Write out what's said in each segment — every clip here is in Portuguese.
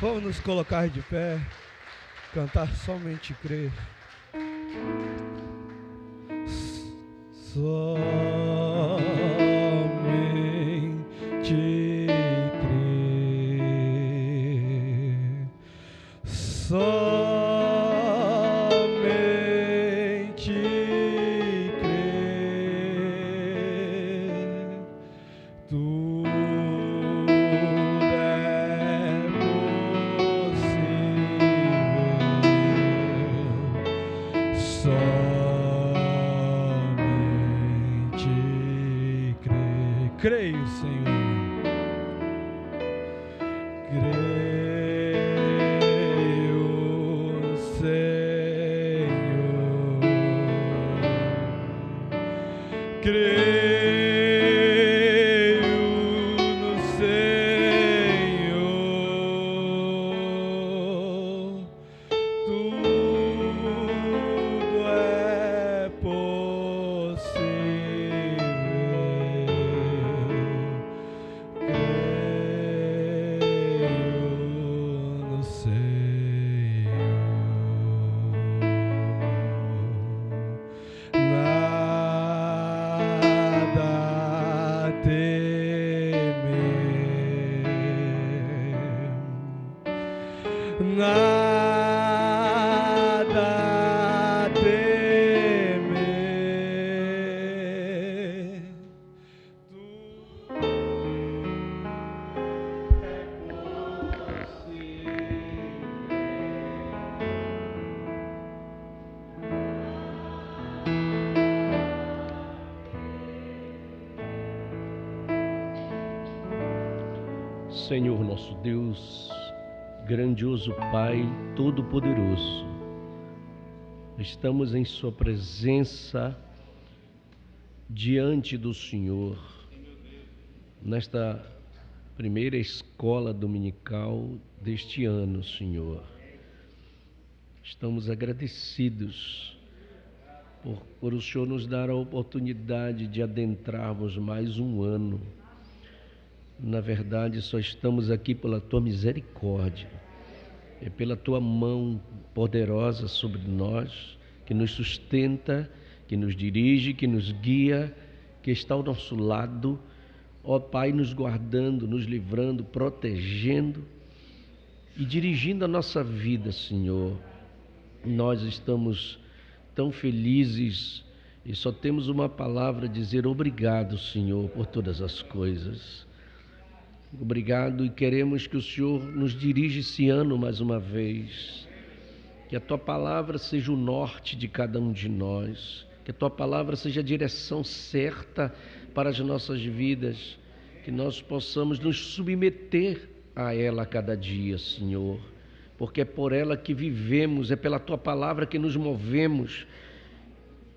Vamos nos colocar de pé, cantar somente crer. Somente crer. Somente crer. Tudo é possível. Somente crer. Creio, Senhor. Creio, Senhor. Creio no Senhor. Tudo é possível. Creio no Senhor. Nada temer. Nada temer. Tudo Senhor nosso Deus, grandioso Pai, todo-poderoso, estamos em Sua presença, diante do Senhor, nesta primeira escola dominical deste ano, Senhor. Estamos agradecidos por o Senhor nos dar a oportunidade de adentrarmos mais um ano. Na verdade, só estamos aqui pela Tua misericórdia, é pela Tua mão poderosa sobre nós, que nos sustenta, que nos dirige, que nos guia, que está ao nosso lado, ó Pai, nos guardando, nos livrando, protegendo e dirigindo a nossa vida, Senhor. Nós estamos tão felizes e só temos uma palavra a dizer: obrigado, Senhor, por todas as coisas. Obrigado, e queremos que o Senhor nos dirija esse ano mais uma vez, que a Tua palavra seja o norte de cada um de nós, que a Tua palavra seja a direção certa para as nossas vidas, que nós possamos nos submeter a ela a cada dia, Senhor, porque é por ela que vivemos, é pela Tua palavra que nos movemos,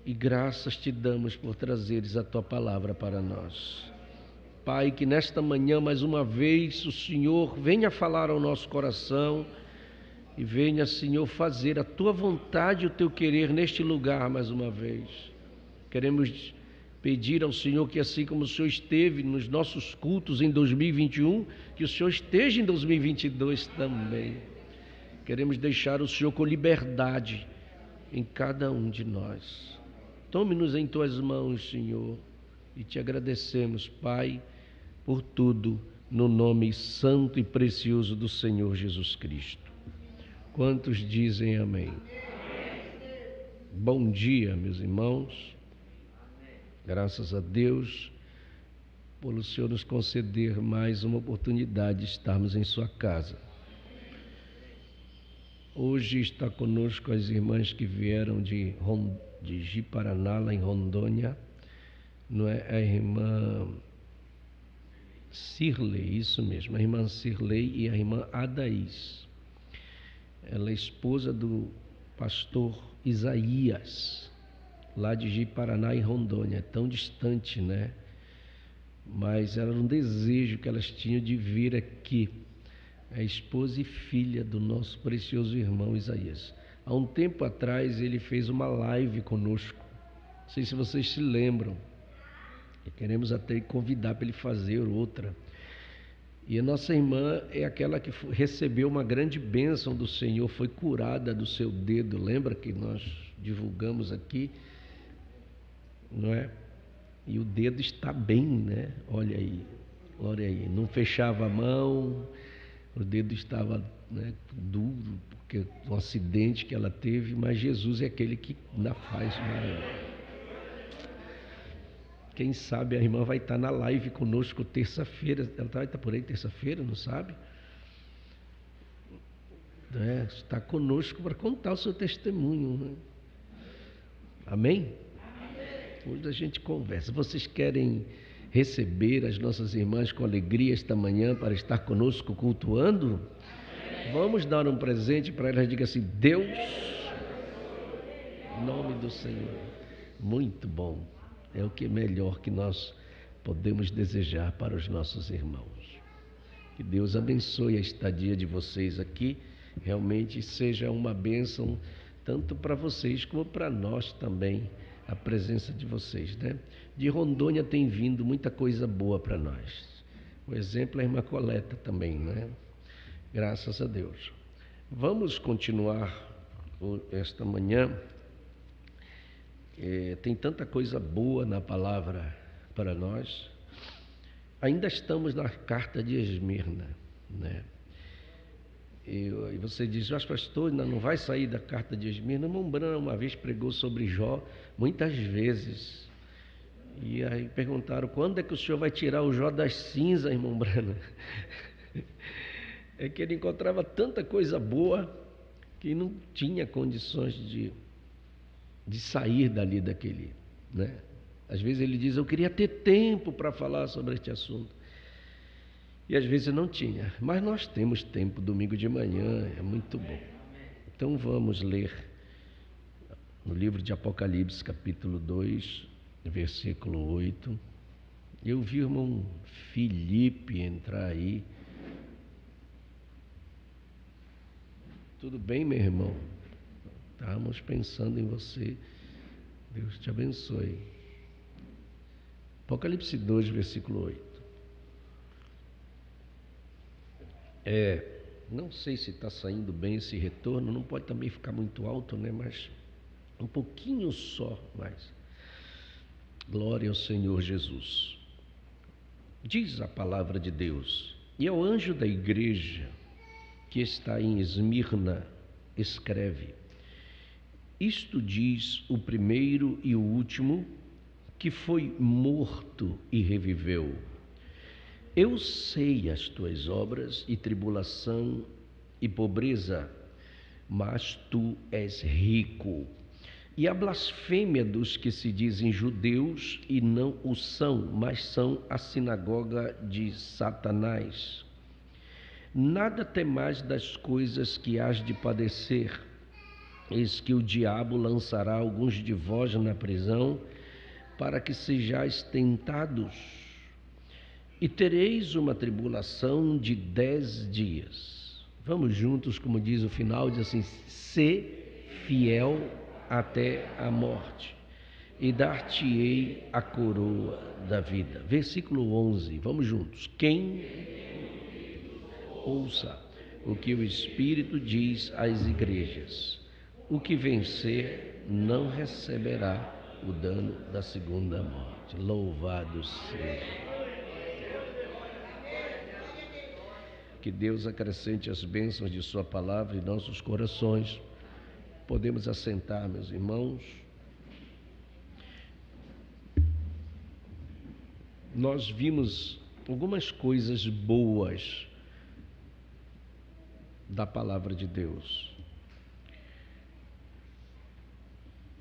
e graças Te damos por trazeres a Tua palavra para nós. Pai, que nesta manhã, mais uma vez, o Senhor venha falar ao nosso coração e venha, Senhor, fazer a Tua vontade e o Teu querer neste lugar mais uma vez. Queremos pedir ao Senhor que, assim como o Senhor esteve nos nossos cultos em 2021, que o Senhor esteja em 2022 também. Queremos deixar o Senhor com liberdade em cada um de nós. Tome-nos em Tuas mãos, Senhor, e Te agradecemos, Pai, por tudo, no nome santo e precioso do Senhor Jesus Cristo. Quantos dizem amém? Bom dia, meus irmãos. Graças a Deus por o Senhor nos conceder mais uma oportunidade de estarmos em sua casa. Hoje está conosco as irmãs que vieram de Ji-Paraná, lá em Rondônia. Não é a irmã Cirlei, isso mesmo, a irmã Cirlei e a irmã Adaís. Ela é esposa do pastor Isaías, lá de Ji-Paraná, em Rondônia. É tão distante, né? Mas era um desejo que elas tinham de vir aqui, a esposa e filha do nosso precioso irmão Isaías. Há um tempo atrás ele fez uma live conosco, não sei se vocês se lembram, e queremos até convidar para ele fazer outra. E a nossa irmã é aquela que recebeu uma grande bênção do Senhor, foi curada do seu dedo. Lembra que nós divulgamos aqui, não é? E o dedo está bem, né? Olha aí, não fechava a mão, o dedo estava, né, duro, porque um acidente que ela teve, mas Jesus é aquele que ainda faz. Quem sabe a irmã vai estar na live conosco terça-feira. Ela vai estar por aí terça-feira, não sabe? Está conosco para contar o seu testemunho, né? Amém? Hoje a gente conversa. Vocês querem receber as nossas irmãs com alegria esta manhã para estar conosco cultuando? Vamos dar um presente para elas. Diga assim: Deus, em nome do Senhor. Muito bom. É o que é melhor que nós podemos desejar para os nossos irmãos. Que Deus abençoe a estadia de vocês aqui. Realmente seja uma bênção tanto para vocês como para nós também, a presença de vocês, né? De Rondônia tem vindo muita coisa boa para nós. O exemplo é a irmã Coleta também, né? Graças a Deus. Vamos continuar esta manhã. Tem tanta coisa boa na palavra para nós. Ainda estamos na carta de Esmirna, né? E você diz: mas pastor, ainda não vai sair da carta de Esmirna? Irmão Branham uma vez pregou sobre Jó, muitas vezes. E aí perguntaram: quando é que o senhor vai tirar o Jó das cinzas, irmão Branham? É que ele encontrava tanta coisa boa que não tinha condições de sair dali daquele, né? Às vezes ele diz: eu queria ter tempo para falar sobre este assunto. E às vezes não tinha, mas nós temos tempo, domingo de manhã, é muito bom. Então vamos ler no livro de Apocalipse, capítulo 2, versículo 8. Eu vi o irmão Felipe entrar aí. Tudo bem, meu irmão? Estávamos pensando em você. Deus te abençoe. Apocalipse 2, versículo 8. Não sei se está saindo bem esse retorno, não pode também ficar muito alto, né? Mas um pouquinho só mais. Glória ao Senhor Jesus. Diz a palavra de Deus: e ao anjo da igreja que está em Esmirna, escreve: isto diz o primeiro e o último, que foi morto e reviveu. Eu sei as tuas obras e tribulação e pobreza, mas tu és rico. E a blasfêmia dos que se dizem judeus e não o são, mas são a sinagoga de Satanás. Nada temais das coisas que hás de padecer. Eis que o diabo lançará alguns de vós na prisão, para que sejais tentados. E tereis uma tribulação de 10 dias. Vamos juntos, como diz o final, diz assim: sê fiel até a morte, e dar-te-ei a coroa da vida. Versículo 11, vamos juntos. Quem ouça o que o Espírito diz às igrejas: o que vencer não receberá o dano da segunda morte. Louvado seja. Que Deus acrescente as bênçãos de sua palavra em nossos corações. Podemos assentar, meus irmãos. Nós vimos algumas coisas boas da palavra de Deus.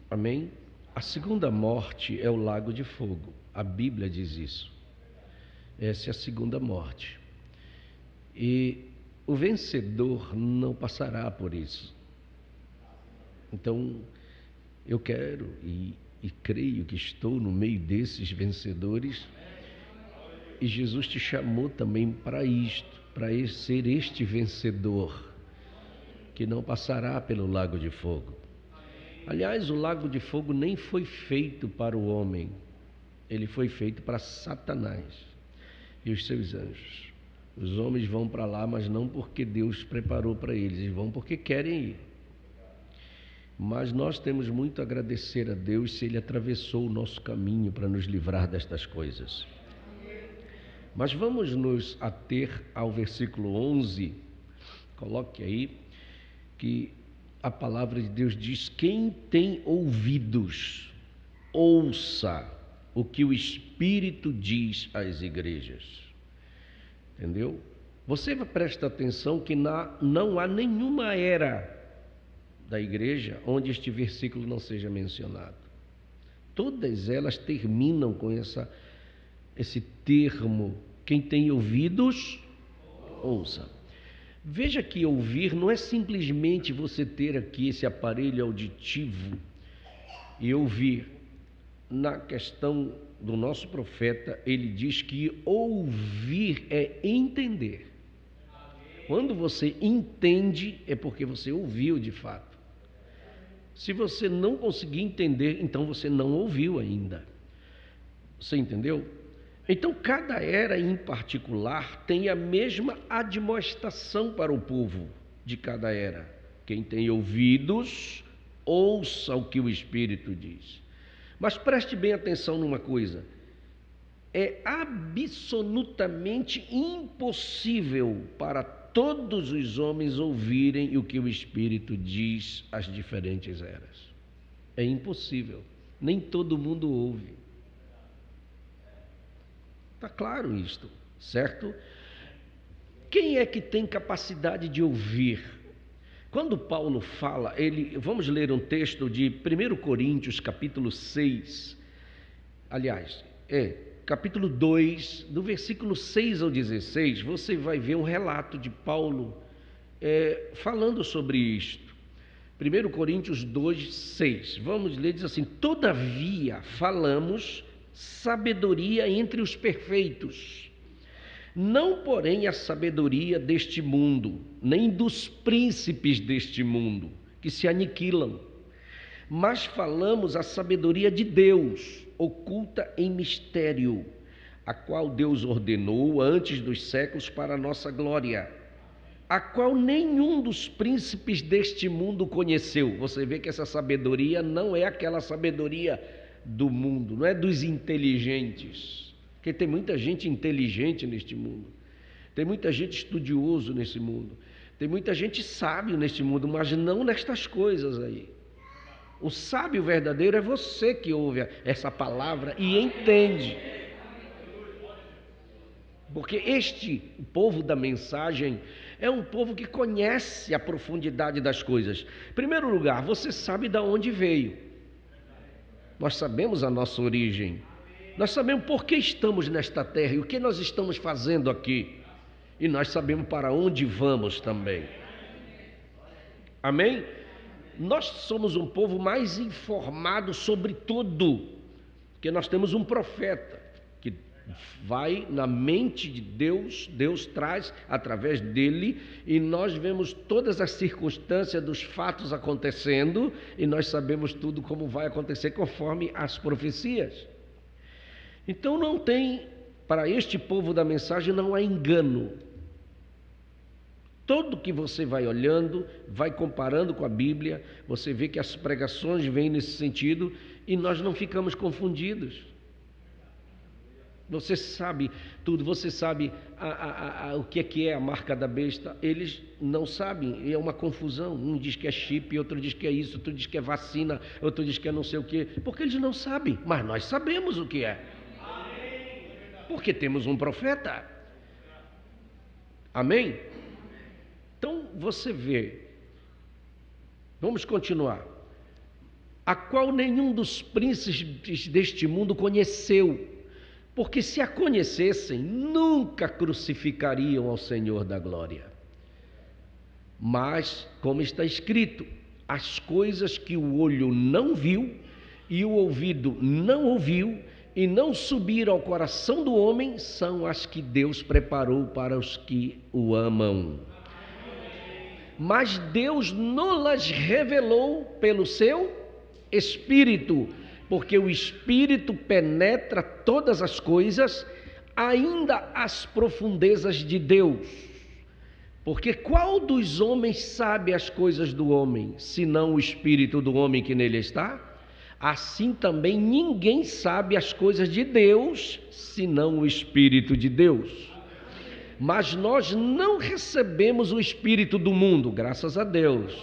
Amém? A segunda morte é o lago de fogo. A Bíblia diz isso. Essa é a segunda morte. E o vencedor não passará por isso. Então, eu quero e creio que estou no meio desses vencedores. E Jesus te chamou também para isto, para ser este vencedor, que não passará pelo lago de fogo. Aliás, o lago de fogo nem foi feito para o homem, ele foi feito para Satanás e os seus anjos. Os homens vão para lá, mas não porque Deus preparou para eles, eles vão porque querem ir. Mas nós temos muito a agradecer a Deus se Ele atravessou o nosso caminho para nos livrar destas coisas. Mas vamos nos ater ao versículo 11, coloque aí, que a palavra de Deus diz: quem tem ouvidos, ouça o que o Espírito diz às igrejas. Entendeu? Você presta atenção que não há nenhuma era da igreja onde este versículo não seja mencionado. Todas elas terminam com esse termo: quem tem ouvidos, ouça. Veja que ouvir não é simplesmente você ter aqui esse aparelho auditivo e ouvir. Na questão do nosso profeta, ele diz que ouvir é entender. Quando você entende, é porque você ouviu de fato. Se você não conseguir entender, então você não ouviu ainda. Você entendeu? Então, cada era em particular tem a mesma admoestação para o povo de cada era. Quem tem ouvidos, ouça o que o Espírito diz. Mas preste bem atenção numa coisa: é absolutamente impossível para todos os homens ouvirem o que o Espírito diz às diferentes eras. É impossível, nem todo mundo ouve. Está claro isto, certo? Quem é que tem capacidade de ouvir? Quando Paulo fala, vamos ler um texto de 1 Coríntios, capítulo 6, capítulo 2, do versículo 6 ao 16, você vai ver um relato de Paulo falando sobre isto. 1 Coríntios 2, 6, vamos ler, diz assim: todavia falamos sabedoria entre os perfeitos, não porém a sabedoria deste mundo, nem dos príncipes deste mundo, que se aniquilam, mas falamos a sabedoria de Deus, oculta em mistério, a qual Deus ordenou antes dos séculos para a nossa glória, a qual nenhum dos príncipes deste mundo conheceu. Você vê que essa sabedoria não é aquela sabedoria do mundo, não é dos inteligentes. Porque tem muita gente inteligente neste mundo, tem muita gente estudioso nesse mundo, tem muita gente sábio neste mundo, mas não nestas coisas aí. O sábio verdadeiro é você que ouve essa palavra e entende. Porque o povo da mensagem é um povo que conhece a profundidade das coisas. Em primeiro lugar, você sabe de onde veio. Nós sabemos a nossa origem. Nós sabemos por que estamos nesta terra e o que nós estamos fazendo aqui. E nós sabemos para onde vamos também. Amém? Nós somos um povo mais informado sobre tudo, porque nós temos um profeta que vai na mente de Deus, Deus traz através dele, e nós vemos todas as circunstâncias dos fatos acontecendo, e nós sabemos tudo como vai acontecer conforme as profecias. Então não tem, para este povo da mensagem não há engano. Tudo que você vai olhando, vai comparando com a Bíblia, você vê que as pregações vêm nesse sentido e nós não ficamos confundidos. Você sabe tudo, você sabe o que é a marca da besta. Eles não sabem, é uma confusão. Um diz que é chip, outro diz que é isso, outro diz que é vacina, outro diz que é não sei o quê, porque eles não sabem, mas nós sabemos o que é. Porque temos um profeta. Amém? Então você vê, vamos continuar, a qual nenhum dos príncipes deste mundo conheceu, porque se a conhecessem, nunca crucificariam ao Senhor da glória. Mas, como está escrito, as coisas que o olho não viu e o ouvido não ouviu e não subiram ao coração do homem, são as que Deus preparou para os que o amam. Mas Deus nos revelou pelo seu Espírito, porque o Espírito penetra todas as coisas, ainda as profundezas de Deus. Porque qual dos homens sabe as coisas do homem, senão o espírito do homem que nele está? Assim também ninguém sabe as coisas de Deus, senão o Espírito de Deus. Mas nós não recebemos o espírito do mundo, graças a Deus,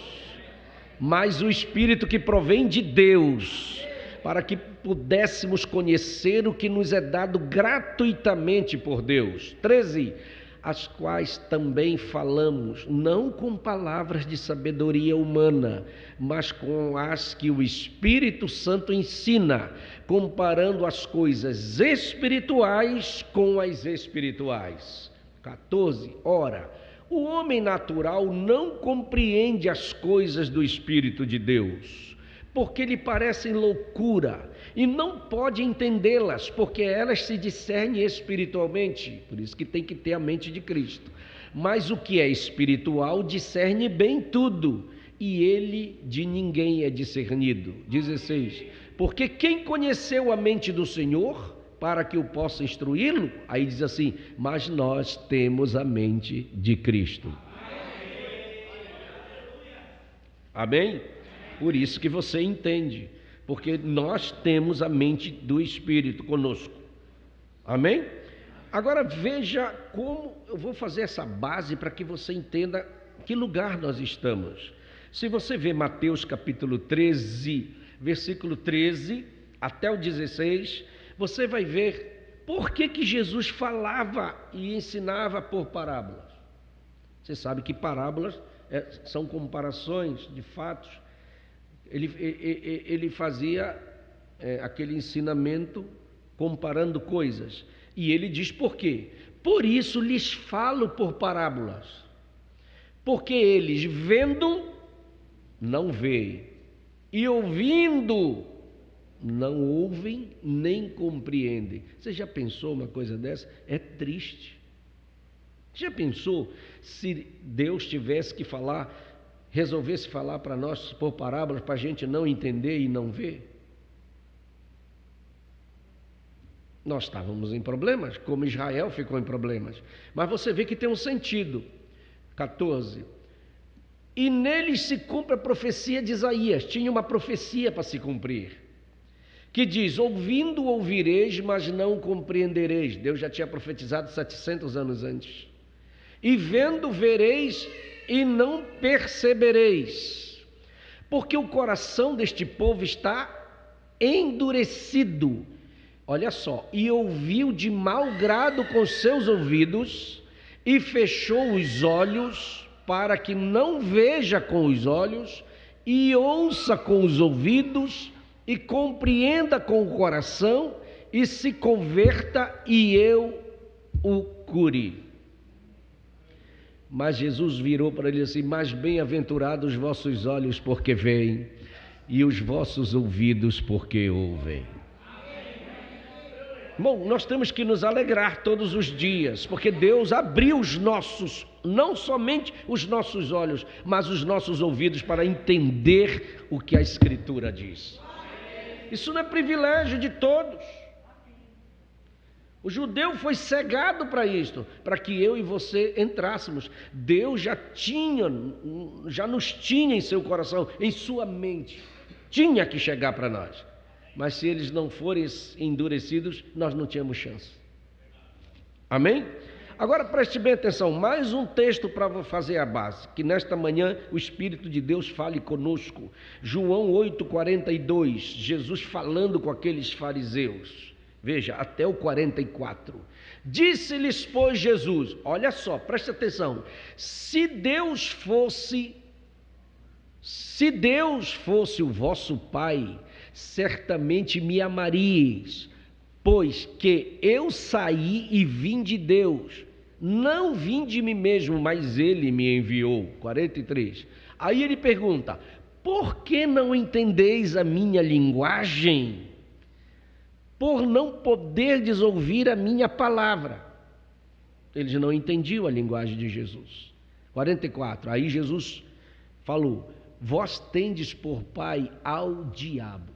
mas o espírito que provém de Deus, para que pudéssemos conhecer o que nos é dado gratuitamente por Deus. 13. As quais também falamos, não com palavras de sabedoria humana, mas com as que o Espírito Santo ensina, comparando as coisas espirituais com as espirituais. 14. Ora, o homem natural não compreende as coisas do Espírito de Deus, porque lhe parecem loucura, e não pode entendê-las, porque elas se discernem espiritualmente. Por isso que tem que ter a mente de Cristo. Mas o que é espiritual discerne bem tudo, e ele de ninguém é discernido. 16. Porque quem conheceu a mente do Senhor, para que o possa instruí-lo? Aí diz assim, mas nós temos a mente de Cristo. Amém? Por isso que você entende, porque nós temos a mente do Espírito conosco. Amém? Agora veja como eu vou fazer essa base para que você entenda que lugar nós estamos. Se você ver Mateus capítulo 13, versículo 13 até o 16, você vai ver por que Jesus falava e ensinava por parábolas. Você sabe que parábolas são comparações de fatos. Ele fazia aquele ensinamento comparando coisas. E ele diz por quê? Por isso lhes falo por parábolas. Porque eles vendo, não veem. E ouvindo, não ouvem nem compreendem. Você já pensou uma coisa dessa? É triste. Já pensou se Deus tivesse que resolvesse falar para nós por parábolas, para a gente não entender e não ver? Nós estávamos em problemas, como Israel ficou em problemas. Mas você vê que tem um sentido. 14. E neles se cumpre a profecia de Isaías. Tinha uma profecia para se cumprir, que diz, ouvindo ouvireis, mas não compreendereis. Deus já tinha profetizado 700 anos antes. E vendo vereis e não percebereis, porque o coração deste povo está endurecido. Olha só, e ouviu de mau grado com seus ouvidos, e fechou os olhos, para que não veja com os olhos, e ouça com os ouvidos, e compreenda com o coração, e se converta, e eu o cure. Mas Jesus virou para ele assim, mas bem-aventurados os vossos olhos porque veem, e os vossos ouvidos porque ouvem. Bom, nós temos que nos alegrar todos os dias, porque Deus abriu os nossos, não somente os nossos olhos, mas os nossos ouvidos para entender o que a Escritura diz. Isso não é privilégio de todos. O judeu foi cegado para isto, para que eu e você entrássemos. Deus já nos tinha em seu coração, em sua mente. Tinha que chegar para nós. Mas se eles não forem endurecidos, nós não tínhamos chance. Amém? Agora preste bem atenção, mais um texto para fazer a base, que nesta manhã o Espírito de Deus fale conosco. João 8,42, Jesus falando com aqueles fariseus. Veja, até o 44. Disse-lhes, pois, Jesus, olha só, preste atenção, se Deus fosse o vosso Pai, certamente me amaríeis, pois que eu saí e vim de Deus, não vim de mim mesmo, mas Ele me enviou. 43. Aí ele pergunta, por que não entendeis a minha linguagem? Por não poderdes ouvir a minha palavra. Eles não entendiam a linguagem de Jesus. 44. Aí Jesus falou, vós tendes por pai ao diabo.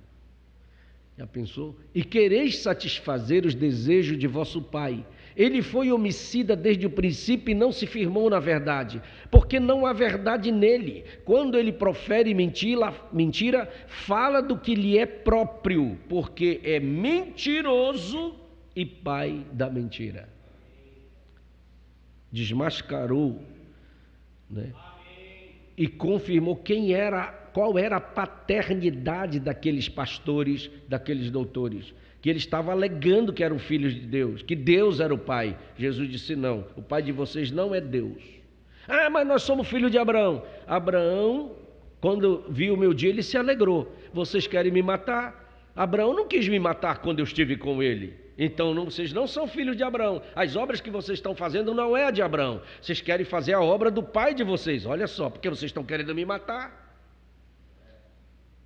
Já pensou? E quereis satisfazer os desejos de vosso pai. Ele foi homicida desde o princípio e não se firmou na verdade, porque não há verdade nele. Quando ele profere mentira, fala do que lhe é próprio, porque é mentiroso e pai da mentira. Desmascarou, né? E confirmou qual era a paternidade daqueles pastores, daqueles doutores, que ele estava alegando que eram filhos de Deus, que Deus era o pai. Jesus disse: não, o pai de vocês não é Deus. Ah, mas nós somos filhos de Abraão. Abraão, quando viu o meu dia, ele se alegrou. Vocês querem me matar? Abraão não quis me matar quando eu estive com ele. Então vocês não são filhos de Abraão. As obras que vocês estão fazendo não é a de Abraão. Vocês querem fazer a obra do pai de vocês. Olha só, porque vocês estão querendo me matar.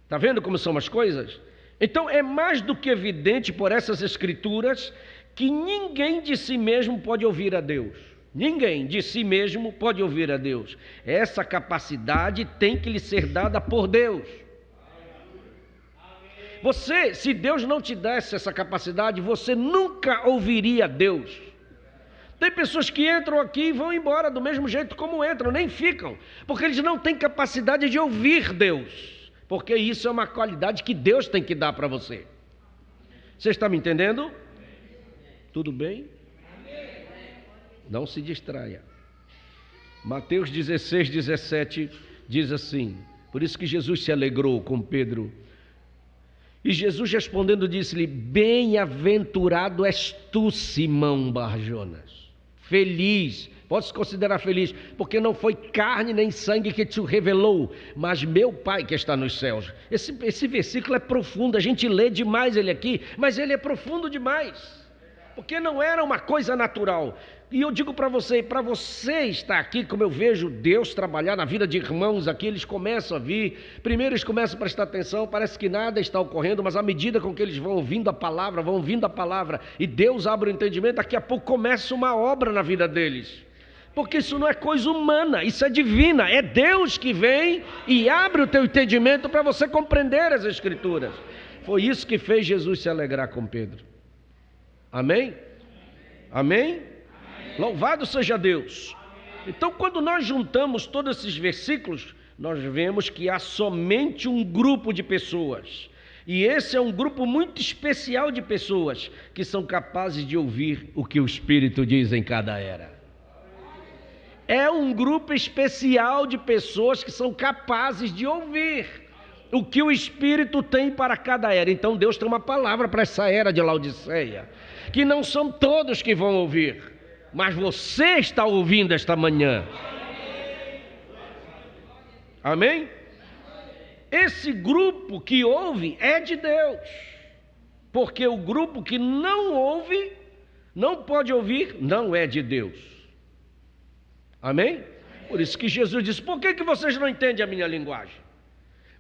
Está vendo como são as coisas? Então é mais do que evidente por essas escrituras que ninguém de si mesmo pode ouvir a Deus. Ninguém de si mesmo pode ouvir a Deus. Essa capacidade tem que lhe ser dada por Deus. Você, se Deus não te desse essa capacidade, você nunca ouviria Deus. Tem pessoas que entram aqui e vão embora do mesmo jeito como entram, nem ficam, porque eles não têm capacidade de ouvir Deus, porque isso é uma qualidade que Deus tem que dar para você. Você está me entendendo? Tudo bem? Não se distraia. Mateus 16, 17 diz assim: por isso que Jesus se alegrou com Pedro. E Jesus respondendo disse-lhe: bem-aventurado és tu, Simão Bar-Jonas. Feliz, pode se considerar feliz, porque não foi carne nem sangue que te revelou, mas meu Pai que está nos céus. Esse versículo é profundo, a gente lê demais ele aqui, mas ele é profundo demais, porque não era uma coisa natural. E eu digo para você estar aqui, como eu vejo Deus trabalhar na vida de irmãos aqui, eles começam a vir, primeiro eles começam a prestar atenção, parece que nada está ocorrendo, mas à medida com que eles vão ouvindo a palavra, e Deus abre o entendimento, daqui a pouco começa uma obra na vida deles, porque isso não é coisa humana, isso é divina, é Deus que vem e abre o teu entendimento para você compreender as Escrituras. Foi isso que fez Jesus se alegrar com Pedro. Amém? Amém? Louvado seja Deus. Então, quando nós juntamos todos esses versículos, nós vemos que há somente um grupo de pessoas, e esse é um grupo muito especial de pessoas que são capazes de ouvir o que o Espírito diz em cada era. É um grupo especial de pessoas que são capazes de ouvir o que o Espírito tem para cada era. Então Deus tem uma palavra para essa era de Laodiceia, que não são todos que vão ouvir, mas você está ouvindo esta manhã. Amém? Esse grupo que ouve é de Deus, porque o grupo que não ouve, não pode ouvir, não é de Deus. Amém? Por isso que Jesus disse: por que vocês não entendem a minha linguagem?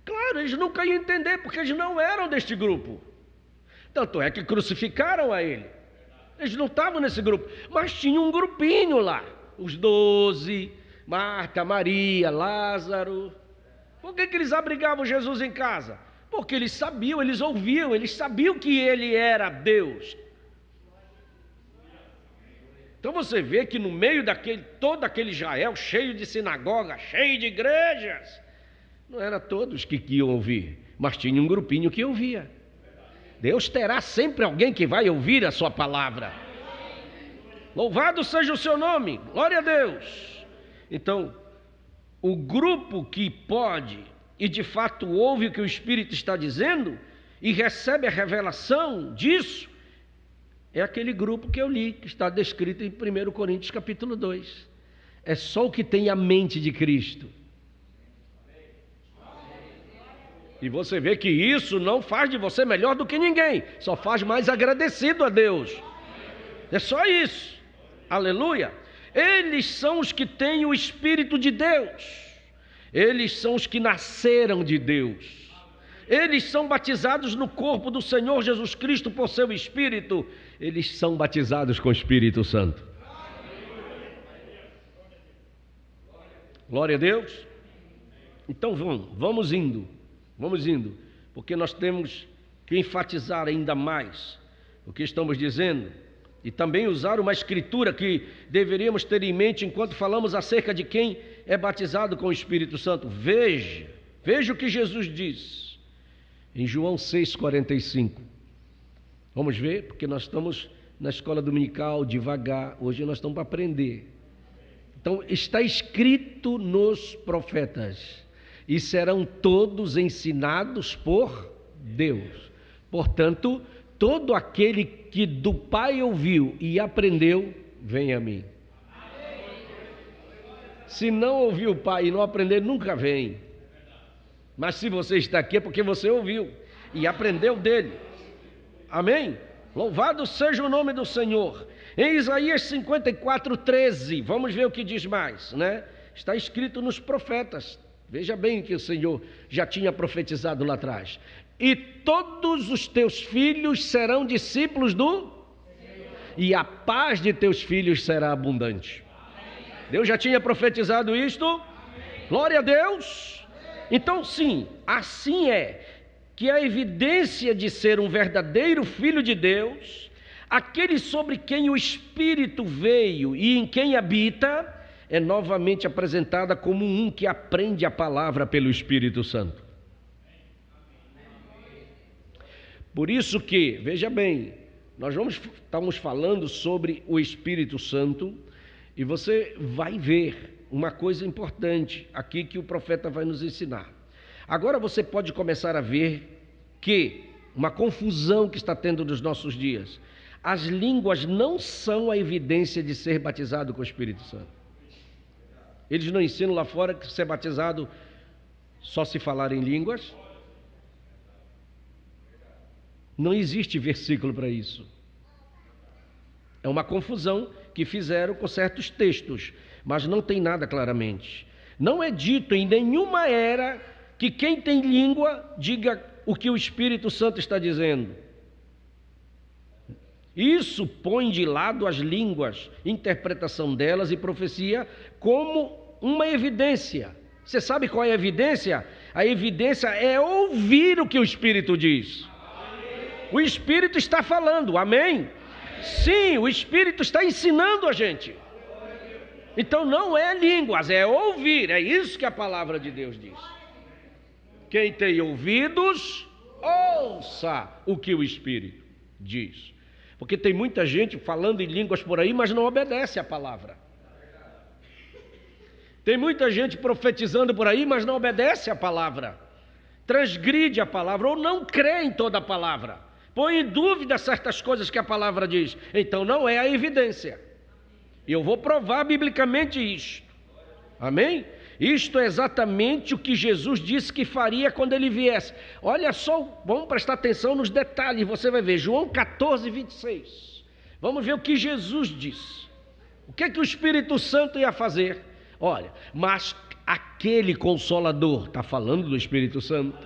Claro, eles nunca iam entender, porque eles não eram deste grupo. Tanto é que crucificaram a ele. Eles não estavam nesse grupo, mas tinha um grupinho lá, os 12, Marta, Maria, Lázaro. Por que eles abrigavam Jesus em casa? Porque eles sabiam, eles ouviam, eles sabiam que ele era Deus. Então você vê que no meio todo aquele Israel, cheio de sinagogas, cheio de igrejas, não era todos que iam ouvir, mas tinha um grupinho que ouvia. Deus terá sempre alguém que vai ouvir a sua palavra. Louvado seja o seu nome, glória a Deus. Então, o grupo que pode e de fato ouve o que o Espírito está dizendo e recebe a revelação disso, é aquele grupo que eu li, que está descrito em 1 Coríntios capítulo 2. É só o que tem a mente de Cristo. E você vê que isso não faz de você melhor do que ninguém, só faz mais agradecido a Deus. É só isso. Aleluia. Eles são os que têm o Espírito de Deus. Eles são os que nasceram de Deus. Eles são batizados no corpo do Senhor Jesus Cristo por seu Espírito. Eles são batizados com o Espírito Santo. Glória a Deus. Então vamos indo, porque nós temos que enfatizar ainda mais o que estamos dizendo, E também usar uma escritura que deveríamos ter em mente enquanto falamos acerca de quem é batizado com o Espírito Santo. Veja o que Jesus diz em João 6,45. Vamos ver, porque nós estamos na escola dominical devagar, hoje nós estamos para aprender. Então, está escrito nos profetas: e serão todos ensinados por Deus. Portanto, todo aquele que do Pai ouviu e aprendeu, vem a mim. Se não ouviu o Pai e não aprender, nunca vem. Mas se você está aqui é porque você ouviu e aprendeu dele. Amém? Louvado seja o nome do Senhor. Em Isaías 54:13, vamos ver o que diz mais, né? Está escrito nos profetas. Veja bem que o Senhor já tinha profetizado lá atrás. E todos os teus filhos serão discípulos do... E a paz de teus filhos será abundante. Deus já tinha profetizado isto? Glória a Deus! Então sim, assim é que a evidência de ser um verdadeiro filho de Deus, aquele sobre quem o Espírito veio e em quem habita, é novamente apresentada como um que aprende a palavra pelo Espírito Santo. Por isso que, veja bem, nós estamos falando sobre o Espírito Santo e você vai ver uma coisa importante aqui que o profeta vai nos ensinar. Agora você pode começar a ver que uma confusão que está tendo nos nossos dias. As línguas não são a evidência de ser batizado com o Espírito Santo. Eles não ensinam lá fora que ser batizado só se falar em línguas. Não existe versículo para isso. É uma confusão que fizeram com certos textos, mas não tem nada claramente. Não é dito em nenhuma era que quem tem língua diga o que o Espírito Santo está dizendo. Isso põe de lado as línguas, interpretação delas e profecia como uma evidência. Você sabe qual é a evidência? A evidência é ouvir o que o Espírito diz. O Espírito está falando, amém? Sim, o Espírito está ensinando a gente. Então não é línguas, é ouvir. É isso que a palavra de Deus diz. Quem tem ouvidos, ouça o que o Espírito diz. Porque tem muita gente falando em línguas por aí, mas não obedece à palavra. Tem muita gente profetizando por aí, mas não obedece à palavra. Transgride a palavra ou não crê em toda a palavra. Põe em dúvida certas coisas que a palavra diz. Então não é a evidência. E eu vou provar biblicamente isto. Amém? Isto é exatamente o que Jesus disse que faria quando ele viesse. Olha só, vamos prestar atenção nos detalhes, você vai ver. João 14:26. Vamos ver o que Jesus disse. O que é que o Espírito Santo ia fazer? Olha, mas aquele Consolador, está falando do Espírito Santo,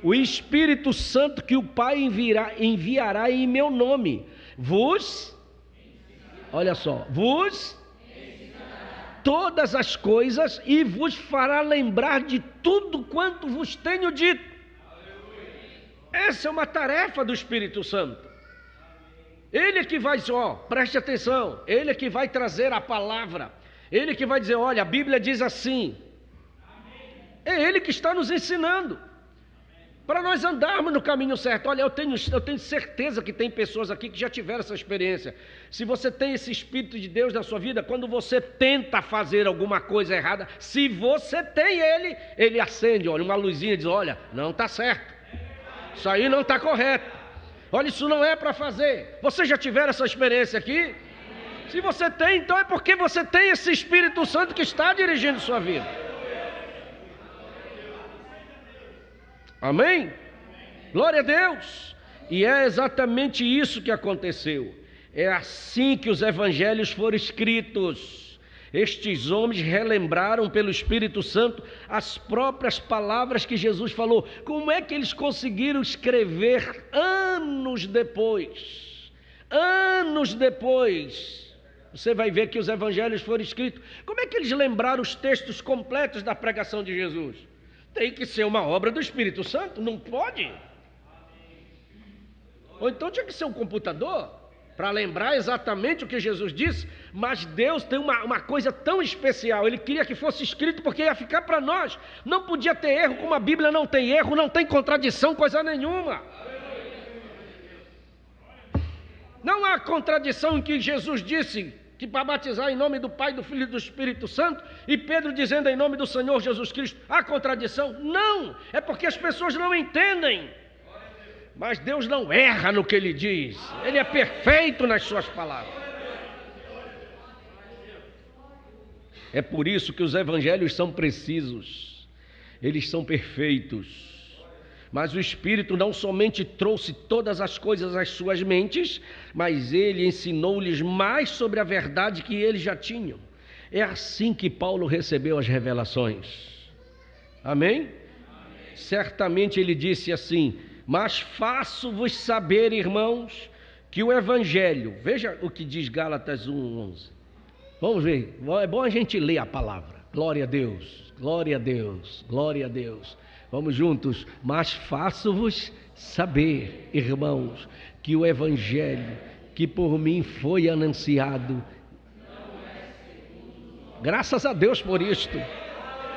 o Espírito Santo que o Pai enviará em meu nome, olha só, todas as coisas e vos fará lembrar de tudo quanto vos tenho dito. Essa é uma tarefa do Espírito Santo. Ele é que vai dizer, preste atenção, ele é que vai trazer a palavra, ele é que vai dizer, olha, a Bíblia diz assim. É ele que está nos ensinando, para nós andarmos no caminho certo. Olha, eu tenho certeza que tem pessoas aqui que já tiveram essa experiência. Se você tem esse Espírito de Deus na sua vida, quando você tenta fazer alguma coisa errada, se você tem ele acende, olha, uma luzinha e diz, olha, não está certo, isso aí não está correto, olha, isso não é para fazer. Você já tiveram essa experiência aqui? Se você tem, então é porque você tem esse Espírito Santo que está dirigindo sua vida. Amém? Glória a Deus! E é exatamente isso que aconteceu. É assim que os evangelhos foram escritos. Estes homens relembraram pelo Espírito Santo as próprias palavras que Jesus falou. Como é que eles conseguiram escrever anos depois? Anos depois, você vai ver que os evangelhos foram escritos. Como é que eles lembraram os textos completos da pregação de Jesus? Tem que ser uma obra do Espírito Santo, não pode. Ou então tinha que ser um computador. para lembrar exatamente o que Jesus disse, mas Deus tem uma coisa tão especial. Ele queria que fosse escrito porque ia ficar para nós. Não podia ter erro, como a Bíblia não tem erro, não tem contradição, coisa nenhuma. Não há contradição em que Jesus disse que para batizar em nome do Pai, do Filho e do Espírito Santo, e Pedro dizendo em nome do Senhor Jesus Cristo. Há contradição? Não, é porque as pessoas não entendem. Mas Deus não erra no que Ele diz, Ele é perfeito nas suas palavras. É por isso que os evangelhos são precisos, eles são perfeitos. Mas o Espírito não somente trouxe todas as coisas às suas mentes, mas Ele ensinou-lhes mais sobre a verdade que eles já tinham. É assim que Paulo recebeu as revelações. Amém? Certamente ele disse assim: mas faço-vos saber, irmãos, que o Evangelho... Veja o que diz Gálatas 1:11. Vamos ver, é bom a gente ler a palavra. Glória a Deus, glória a Deus, glória a Deus. Vamos juntos. Mas faço-vos saber, irmãos, que o Evangelho que por mim foi anunciado... Graças a Deus por isto.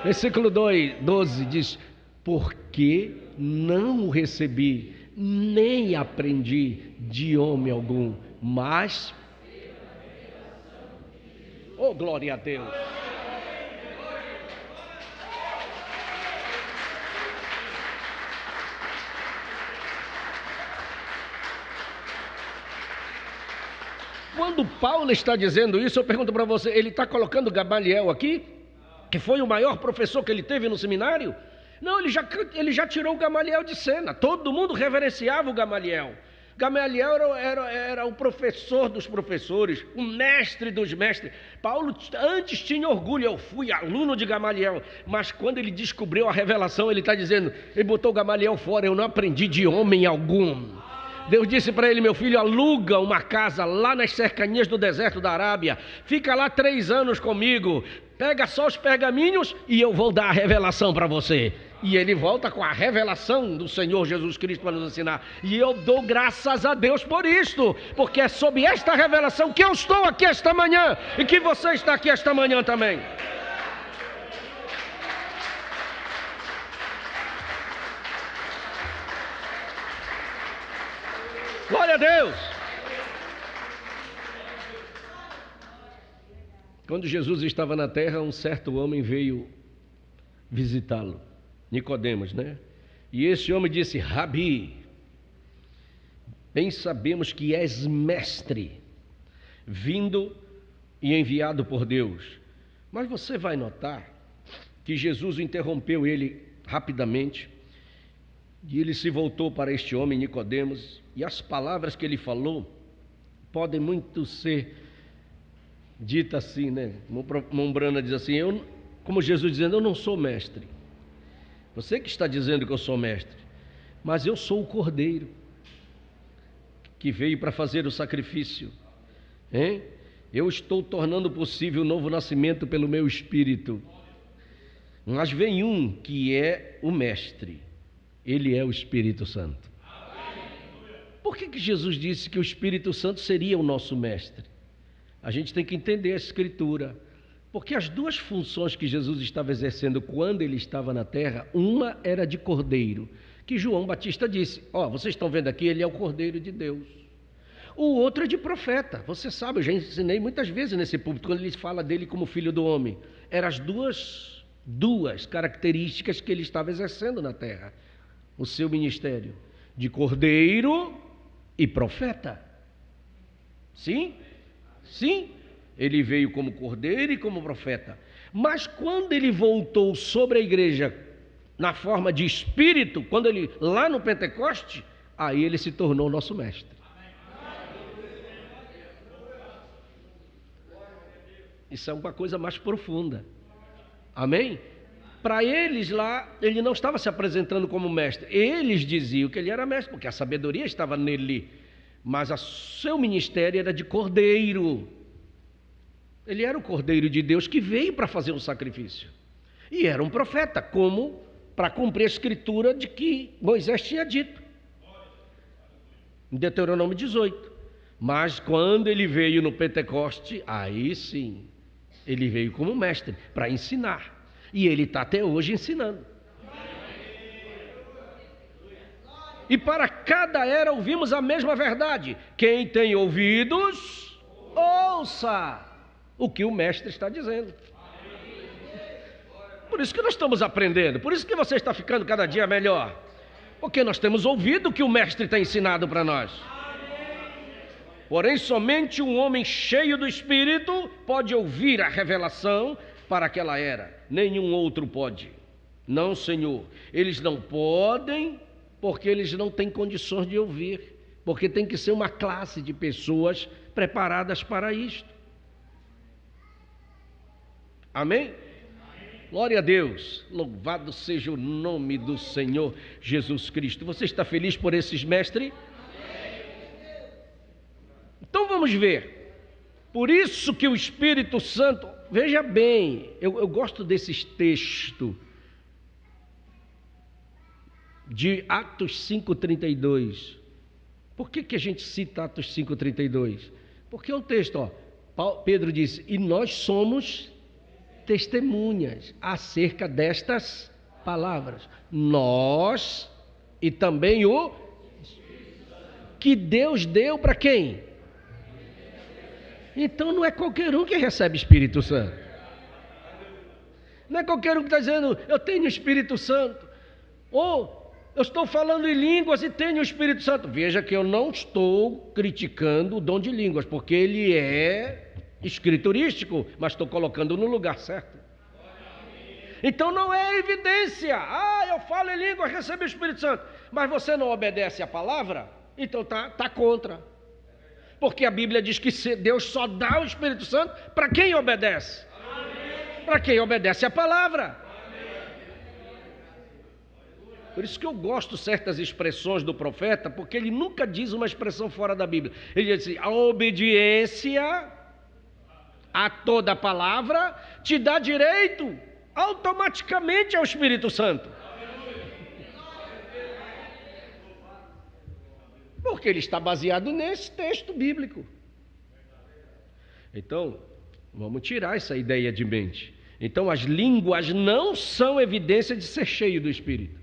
Versículo 12 diz: porque não o recebi, nem aprendi de homem algum, mas... Oh, glória a Deus! Quando Paulo está dizendo isso, eu pergunto para você, ele está colocando Gamaliel aqui, que foi o maior professor que ele teve no seminário? Não, ele já tirou o Gamaliel de cena. Todo mundo reverenciava o Gamaliel. Gamaliel era o professor dos professores, o mestre dos mestres. Paulo antes tinha orgulho: eu fui aluno de Gamaliel. Mas quando ele descobriu a revelação, ele está dizendo, ele botou Gamaliel fora: eu não aprendi de homem algum. Deus disse para ele: meu filho, aluga uma casa lá nas cercanias do deserto da Arábia, fica lá 3 anos comigo, pega só os pergaminhos e eu vou dar a revelação para você. E ele volta com a revelação do Senhor Jesus Cristo para nos ensinar. E eu dou graças a Deus por isto, porque é sob esta revelação que eu estou aqui esta manhã e que você está aqui esta manhã também. Glória a Deus! Quando Jesus estava na terra, um certo homem veio visitá-lo, Nicodemos, né? E esse homem disse: Rabi, bem sabemos que és mestre, vindo e enviado por Deus. Mas você vai notar que Jesus interrompeu ele rapidamente, e ele se voltou para este homem, Nicodemos, e as palavras que ele falou podem muito ser ditas assim, né? Mombrana diz assim, como Jesus dizendo: eu não sou mestre. Você que está dizendo que eu sou mestre, mas eu sou o Cordeiro que veio para fazer o sacrifício, hein? Eu estou tornando possível o novo nascimento pelo meu Espírito. Mas vem um que é o mestre, ele é o Espírito Santo. Por que Jesus disse que o Espírito Santo seria o nosso mestre? A gente tem que entender a Escritura, porque as duas funções que Jesus estava exercendo quando ele estava na terra, uma era de Cordeiro, que João Batista disse: vocês estão vendo aqui, ele é o Cordeiro de Deus. O outro é de profeta. Você sabe, eu já ensinei muitas vezes nesse púlpito, quando ele fala dele como filho do homem. Eram as duas características que ele estava exercendo na terra, o seu ministério, de Cordeiro e profeta. Sim, ele veio como Cordeiro e como profeta. Mas quando ele voltou sobre a igreja na forma de Espírito, quando ele, lá no Pentecoste, aí ele se tornou nosso mestre. Isso é uma coisa mais profunda. Amém? Para eles lá, ele não estava se apresentando como mestre. Eles diziam que ele era mestre, porque a sabedoria estava nele. Mas o seu ministério era de Cordeiro. Ele era o Cordeiro de Deus que veio para fazer um sacrifício. E era um profeta, como para cumprir a escritura de que Moisés tinha dito. Em Deuteronômio 18. Mas quando ele veio no Pentecoste, aí sim, ele veio como mestre para ensinar. E ele está até hoje ensinando. E para cada era ouvimos a mesma verdade. Quem tem ouvidos, ouça o que o mestre está dizendo. Por isso que nós estamos aprendendo, por isso que você está ficando cada dia melhor. Porque nós temos ouvido o que o mestre tem ensinado para nós. Porém, somente um homem cheio do Espírito pode ouvir a revelação para aquela era. Nenhum outro pode. Não, Senhor. Eles não podem, porque eles não têm condições de ouvir. Porque tem que ser uma classe de pessoas preparadas para isto. Amém? Glória a Deus. Louvado seja o nome do Senhor Jesus Cristo. Você está feliz por esses mestres? Então vamos ver. Por isso que o Espírito Santo, veja bem, eu gosto desses textos de Atos 5,32. Por que a gente cita Atos 5,32? Porque é um texto, Pedro disse, e nós somos testemunhas acerca destas palavras. Nós e também o que Deus deu para quem? Então não é qualquer um que recebe Espírito Santo. Não é qualquer um que está dizendo, eu tenho Espírito Santo. Ou eu estou falando em línguas e tenho o Espírito Santo. Veja que eu não estou criticando o dom de línguas, porque ele é escriturístico, mas estou colocando no lugar certo. Então não é evidência. Eu falo em línguas, recebo o Espírito Santo. Mas você não obedece à palavra? Então está contra. Porque a Bíblia diz que Deus só dá o Espírito Santo para quem obedece. Para quem obedece à palavra. Por isso que eu gosto certas expressões do profeta, porque ele nunca diz uma expressão fora da Bíblia. Ele diz assim, a obediência a toda palavra te dá direito automaticamente ao Espírito Santo. Porque ele está baseado nesse texto bíblico. Então, vamos tirar essa ideia de mente. Então, as línguas não são evidência de ser cheio do Espírito.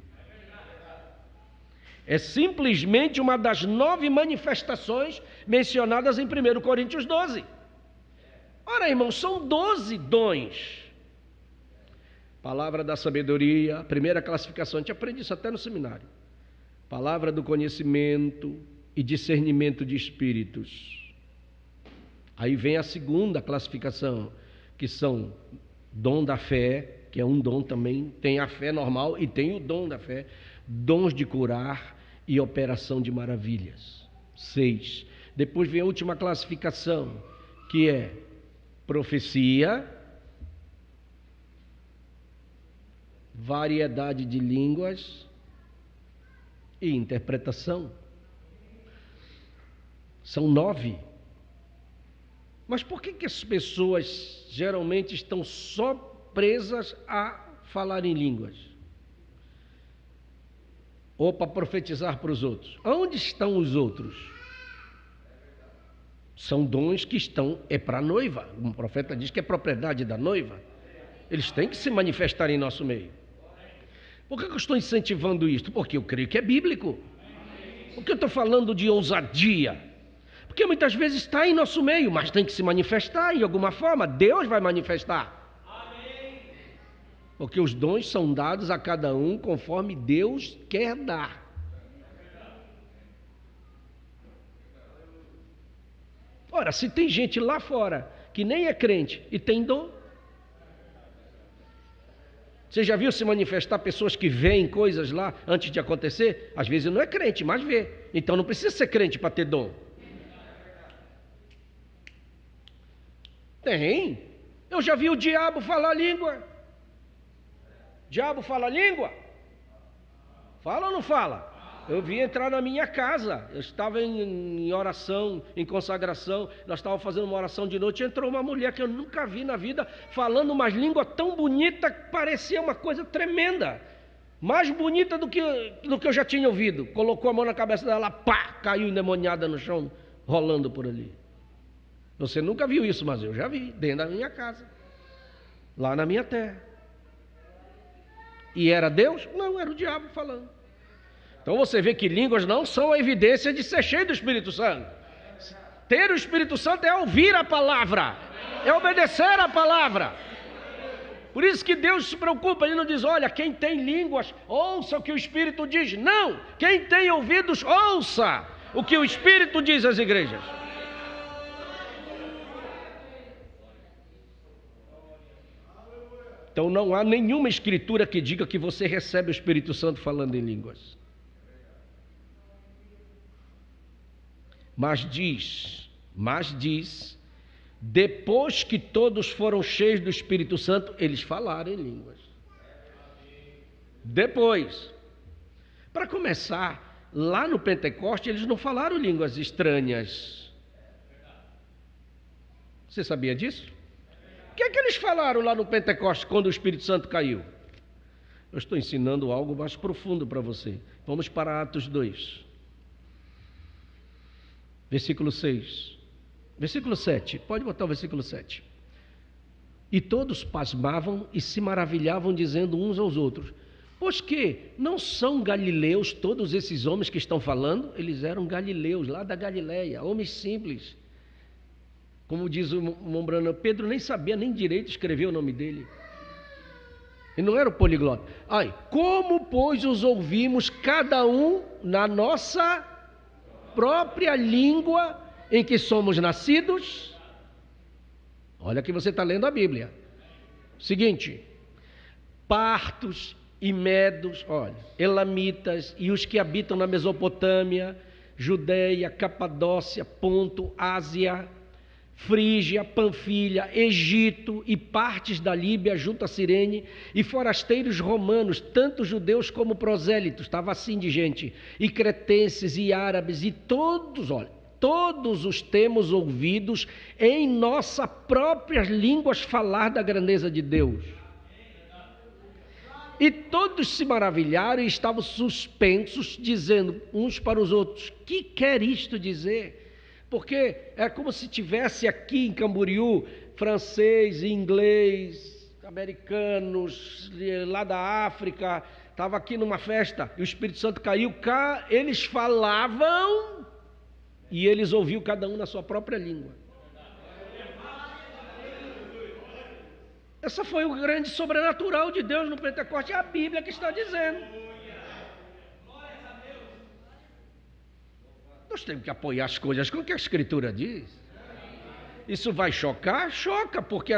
É simplesmente uma das 9 manifestações mencionadas em 1 Coríntios 12. Ora, irmãos, são 12 dons. Palavra da sabedoria, a primeira classificação, a gente aprende isso até no seminário. Palavra do conhecimento e discernimento de espíritos. Aí vem a segunda classificação, que são dom da fé, que é um dom também, tem a fé normal e tem o dom da fé, dons de curar e operação de maravilhas. 6. Depois vem a última classificação, que é profecia, variedade de línguas e interpretação. São 9. Mas por que as pessoas geralmente estão só presas a falar em línguas? Ou para profetizar para os outros? Onde estão os outros? São dons que estão, é para a noiva. O profeta diz que é propriedade da noiva. Eles têm que se manifestar em nosso meio. Por que eu estou incentivando isto? Porque eu creio que é bíblico. Por que eu estou falando de ousadia? Porque muitas vezes está em nosso meio, mas tem que se manifestar de alguma forma. Deus vai manifestar. Porque os dons são dados a cada um conforme Deus quer dar. Ora, se tem gente lá fora que nem é crente e tem dom, você já viu se manifestar pessoas que veem coisas lá antes de acontecer? Às vezes não é crente, mas vê. Então não precisa ser crente para ter dom. Tem. Eu já vi o diabo falar língua. Diabo fala língua? Fala ou não fala? Eu vi entrar na minha casa. Eu estava em oração, em consagração. Nós estávamos fazendo uma oração de noite. Entrou uma mulher que eu nunca vi na vida, falando uma língua tão bonita que parecia uma coisa tremenda. Mais bonita do que eu já tinha ouvido. Colocou a mão na cabeça dela, pá, caiu endemoniada no chão. rolando por ali. Você nunca viu isso, mas eu já vi, dentro da minha casa, lá na minha terra. E era Deus? Não, era o diabo falando. Então você vê que línguas não são a evidência de ser cheio do Espírito Santo. Ter o Espírito Santo é ouvir a palavra, é obedecer a palavra. Por isso que Deus se preocupa, Ele não diz, olha, quem tem línguas, ouça o que o Espírito diz. Não, quem tem ouvidos, ouça o que o Espírito diz às igrejas. Então não há nenhuma escritura que diga que você recebe o Espírito Santo falando em línguas. Mas diz, depois que todos foram cheios do Espírito Santo, eles falaram em línguas. Depois. Para começar, lá no Pentecoste, eles não falaram línguas estranhas. Você sabia disso? O que é que eles falaram lá no Pentecoste quando o Espírito Santo caiu? Eu estou ensinando algo mais profundo para você. Vamos para Atos 2. Versículo 6. Versículo 7. Pode botar o versículo 7. E todos pasmavam e se maravilhavam, dizendo uns aos outros, pois que não são galileus todos esses homens que estão falando? Eles eram galileus, lá da Galileia, homens simples. Como diz o Mombrano, Pedro nem sabia nem direito escrever o nome dele. Ele não era o poliglota. Como, pois, os ouvimos cada um na nossa própria língua em que somos nascidos? Olha que você está lendo a Bíblia. Seguinte, partos e medos, elamitas e os que habitam na Mesopotâmia, Judeia, Capadócia, Ponto, Ásia, Frígia, Panfilha, Egito e partes da Líbia junto a Cirene, e forasteiros romanos, tanto judeus como prosélitos, estava assim de gente, e cretenses e árabes, e todos os temos ouvidos em nossa próprias línguas falar da grandeza de Deus. E todos se maravilharam e estavam suspensos, dizendo uns para os outros, que quer isto dizer? Porque é como se tivesse aqui em Camboriú, francês, inglês, americanos, lá da África, estava aqui numa festa, e o Espírito Santo caiu, eles falavam, e eles ouviam cada um na sua própria língua. Essa foi o grande sobrenatural de Deus no Pentecoste, é a Bíblia que está dizendo. Nós temos que apoiar as coisas com o que a Escritura diz. Isso vai chocar? Choca, porque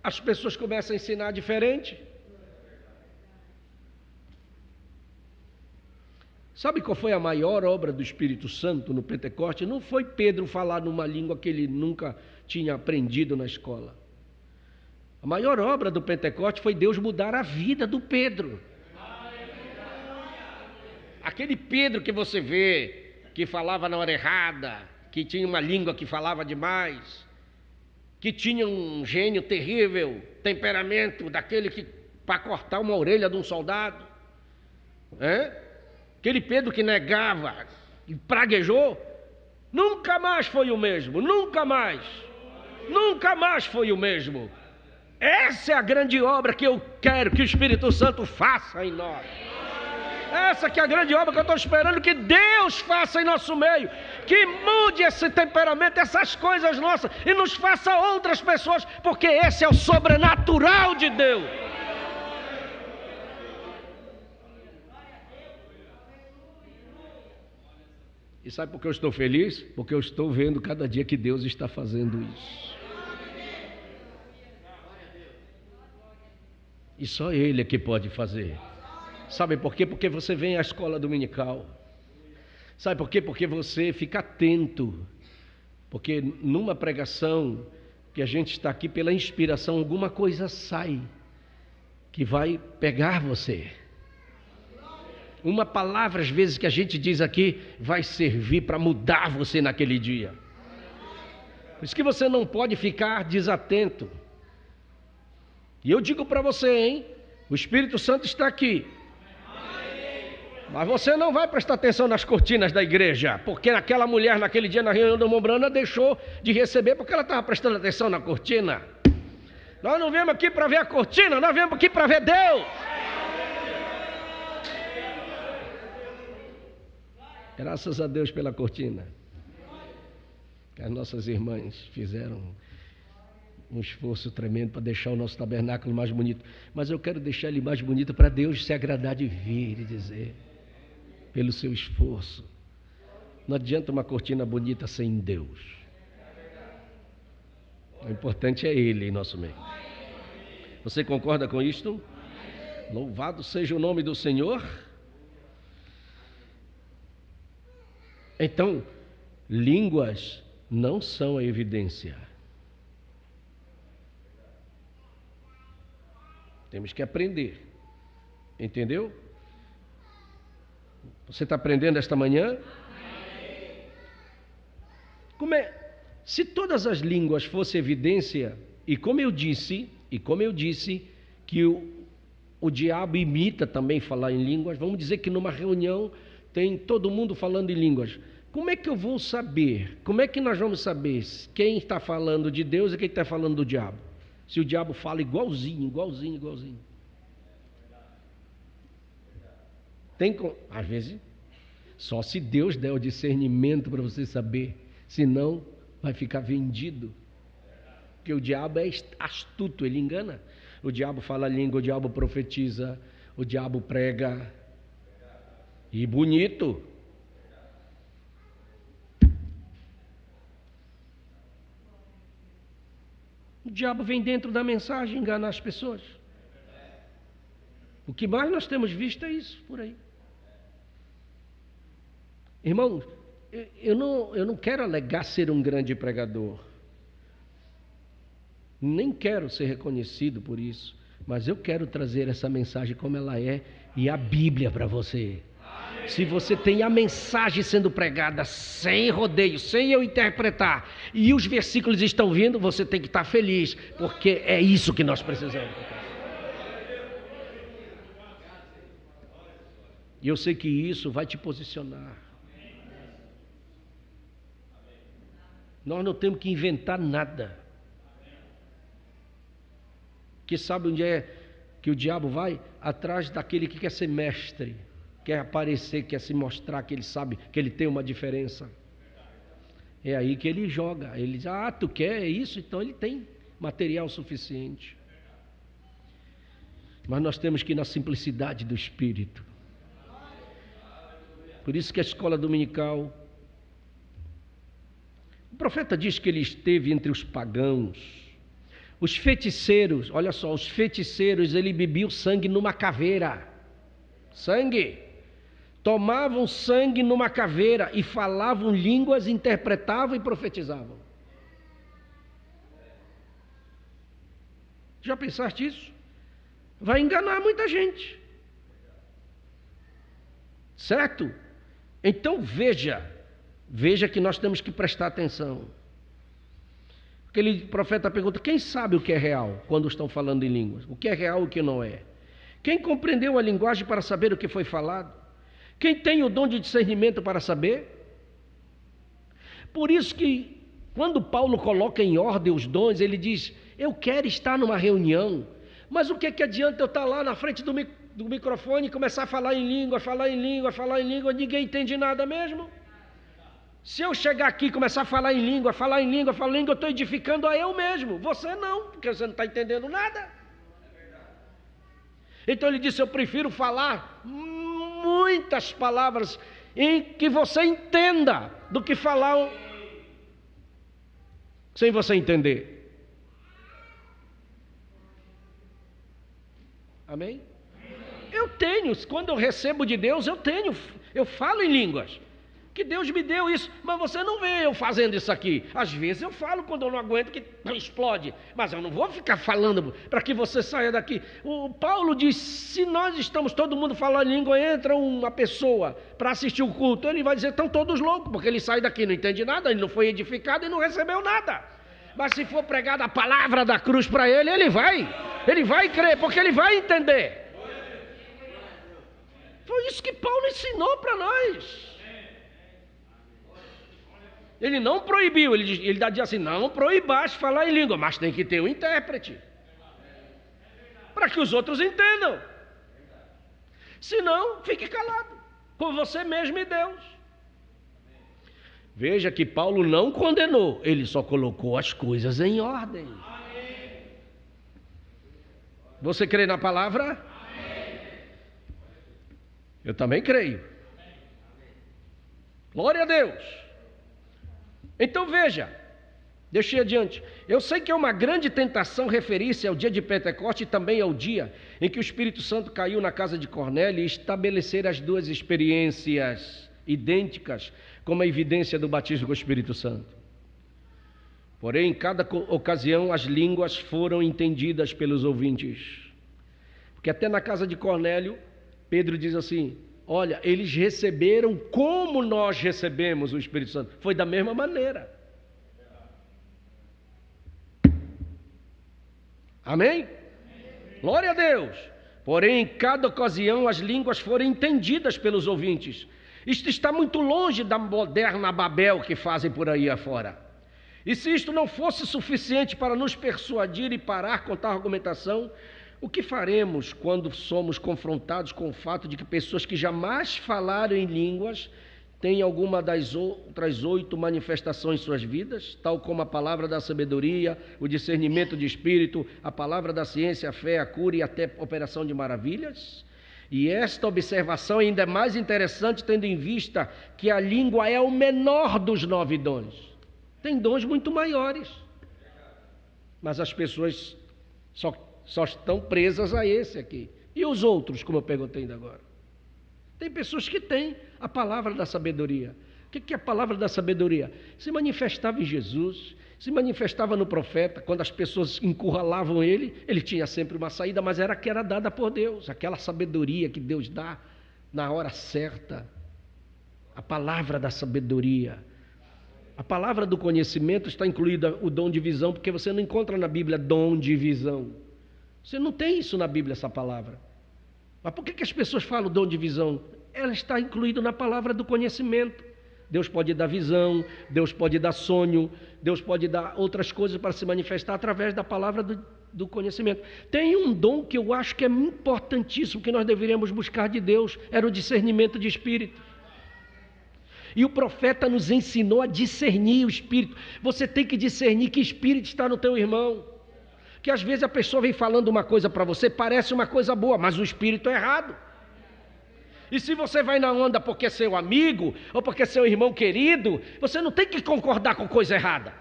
as pessoas começam a ensinar diferente. Sabe qual foi a maior obra do Espírito Santo no Pentecoste? Não foi Pedro falar numa língua que ele nunca tinha aprendido na escola. A maior obra do Pentecoste foi Deus mudar a vida do Pedro. Aquele Pedro que você vê, que falava na hora errada, que tinha uma língua que falava demais, que tinha um gênio terrível, temperamento daquele que para cortar uma orelha de um soldado, aquele Pedro que negava e praguejou, nunca mais foi o mesmo, nunca mais foi o mesmo. Essa é a grande obra que eu quero que o Espírito Santo faça em nós. Essa que é a grande obra que eu estou esperando que Deus faça em nosso meio, que mude esse temperamento, essas coisas nossas, e nos faça outras pessoas, porque esse é o sobrenatural de Deus. E sabe por que eu estou feliz? Porque eu estou vendo cada dia que Deus está fazendo isso. E só Ele é que pode fazer. Sabe por quê? Porque você vem à escola dominical. Sabe por quê? Porque você fica atento. Porque numa pregação que a gente está aqui pela inspiração, alguma coisa sai que vai pegar você. Uma palavra, às vezes, que a gente diz aqui, vai servir para mudar você naquele dia. Por isso que você não pode ficar desatento. E eu digo para você, o Espírito Santo está aqui. Mas você não vai prestar atenção nas cortinas da igreja, porque aquela mulher, naquele dia na reunião do Mombrana, deixou de receber porque ela estava prestando atenção na cortina. Nós não viemos aqui para ver a cortina, nós viemos aqui para ver Deus. Graças a Deus pela cortina. As nossas irmãs fizeram um esforço tremendo para deixar o nosso tabernáculo mais bonito. Mas eu quero deixar ele mais bonito para Deus se agradar de vir e dizer, pelo seu esforço. Não adianta uma cortina bonita sem Deus. O importante é Ele em nosso meio. Você concorda com isto? Louvado seja o nome do Senhor. Então, línguas não são a evidência. Temos que aprender. Entendeu? Você está aprendendo esta manhã? Se todas as línguas fossem evidência, e como eu disse que o diabo imita também falar em línguas, vamos dizer que numa reunião tem todo mundo falando em línguas. Como é que eu vou saber? Como é que nós vamos saber quem está falando de Deus e quem está falando do diabo? Se o diabo fala igualzinho. Às vezes, só se Deus der o discernimento para você saber, senão vai ficar vendido. Porque o diabo é astuto, ele engana. O diabo fala a língua, o diabo profetiza, o diabo prega. E bonito. O diabo vem dentro da mensagem enganar as pessoas. O que mais nós temos visto é isso por aí. Irmãos, eu não quero alegar ser um grande pregador. Nem quero ser reconhecido por isso. Mas eu quero trazer essa mensagem como ela é e a Bíblia para você. Se você tem a mensagem sendo pregada sem rodeio, sem eu interpretar, e os versículos estão vindo, você tem que estar feliz, porque é isso que nós precisamos. E eu sei que isso vai te posicionar. Nós não temos que inventar nada. Porque sabe onde é que o diabo vai? Atrás daquele que quer ser mestre, quer aparecer, quer se mostrar que ele sabe, que ele tem uma diferença. É aí que ele joga. Ele diz, tu quer isso? Então ele tem material suficiente. Mas nós temos que ir na simplicidade do Espírito. Por isso que a escola dominical, o profeta diz que ele esteve entre os pagãos. Os feiticeiros, olha só, os feiticeiros, ele bebia o sangue numa caveira. Sangue. Tomavam sangue numa caveira e falavam línguas, interpretavam e profetizavam. Já pensaste isso? Vai enganar muita gente. Certo? Então veja que nós temos que prestar atenção. Aquele profeta pergunta, quem sabe o que é real quando estão falando em línguas? O que é real e o que não é? Quem compreendeu a linguagem para saber o que foi falado? Quem tem o dom de discernimento para saber? Por isso que, quando Paulo coloca em ordem os dons, ele diz, eu quero estar numa reunião, mas o que adianta eu estar lá na frente do microfone e começar a falar em língua, ninguém entende nada mesmo? Se eu chegar aqui e começar a falar em língua, eu estou edificando a eu mesmo. Você não, porque você não está entendendo nada. Então ele disse, eu prefiro falar muitas palavras em que você entenda, do que falar sem você entender. Amém? Quando eu recebo de Deus, eu falo em línguas. Que Deus me deu isso, mas você não vê eu fazendo isso aqui. Às vezes eu falo quando eu não aguento que explode, mas eu não vou ficar falando para que você saia daqui. O Paulo diz, se nós estamos todo mundo falando língua, entra uma pessoa para assistir o culto, ele vai dizer, estão todos loucos, porque ele sai daqui, não entende nada, ele não foi edificado e não recebeu nada. Mas se for pregada a palavra da cruz para ele, ele vai crer, porque ele vai entender. Foi isso que Paulo ensinou para nós. Ele não proibiu, ele diz assim, não proibaste falar em língua, mas tem que ter um intérprete. Para que os outros entendam. Senão, fique calado, com você mesmo e Deus. Veja que Paulo não condenou, ele só colocou as coisas em ordem. Você crê na palavra? Eu também creio. Glória a Deus. Então veja, deixa eu ir adiante. Eu sei que é uma grande tentação referir-se ao dia de Pentecoste e também ao dia em que o Espírito Santo caiu na casa de Cornélio e estabelecer as duas experiências idênticas como a evidência do batismo com o Espírito Santo. Porém, em cada ocasião as línguas foram entendidas pelos ouvintes. Porque até na casa de Cornélio, Pedro diz assim, olha, eles receberam como nós recebemos o Espírito Santo. Foi da mesma maneira. Amém? Glória a Deus. Porém, em cada ocasião as línguas foram entendidas pelos ouvintes. Isto está muito longe da moderna Babel que fazem por aí afora. E se isto não fosse suficiente para nos persuadir e parar com tal argumentação, o que faremos quando somos confrontados com o fato de que pessoas que jamais falaram em línguas têm alguma das outras 8 manifestações em suas vidas, tal como a palavra da sabedoria, o discernimento de espírito, a palavra da ciência, a fé, a cura e até a operação de maravilhas? E esta observação ainda é mais interessante tendo em vista que a língua é o menor dos 9 dons. Tem dons muito maiores, mas as pessoas só estão presas a esse aqui. E os outros, como eu perguntei ainda agora? Tem pessoas que têm a palavra da sabedoria. O que é a palavra da sabedoria? Se manifestava em Jesus, se manifestava no profeta. Quando as pessoas encurralavam ele, ele tinha sempre uma saída, mas era que era dada por Deus, aquela sabedoria que Deus dá na hora certa. A palavra da sabedoria. A palavra do conhecimento está incluída o dom de visão, porque você não encontra na Bíblia dom de visão. Você não tem isso na Bíblia, essa palavra. Mas por que as pessoas falam dom de visão? Ela está incluída na palavra do conhecimento. Deus pode dar visão, Deus pode dar sonho, Deus pode dar outras coisas para se manifestar através da palavra do conhecimento. Tem um dom que eu acho que é importantíssimo, que nós deveríamos buscar de Deus, era o discernimento de espírito. E o profeta nos ensinou a discernir o espírito. Você tem que discernir que espírito está no teu irmão. Que às vezes a pessoa vem falando uma coisa para você, parece uma coisa boa, mas o espírito é errado. E se você vai na onda porque é seu amigo, ou porque é seu irmão querido, você não tem que concordar com coisa errada.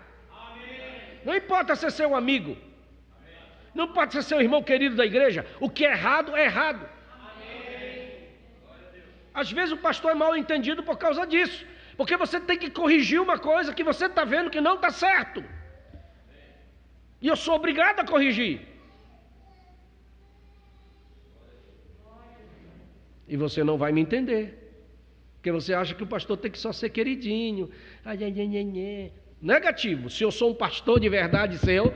Não importa ser seu amigo, não pode ser seu irmão querido da igreja, o que é errado é errado. Às vezes o pastor é mal entendido por causa disso, porque você tem que corrigir uma coisa que você está vendo que não está certo. E eu sou obrigado a corrigir. E você não vai me entender. Porque você acha que o pastor tem que só ser queridinho. Negativo. Se eu sou um pastor de verdade seu,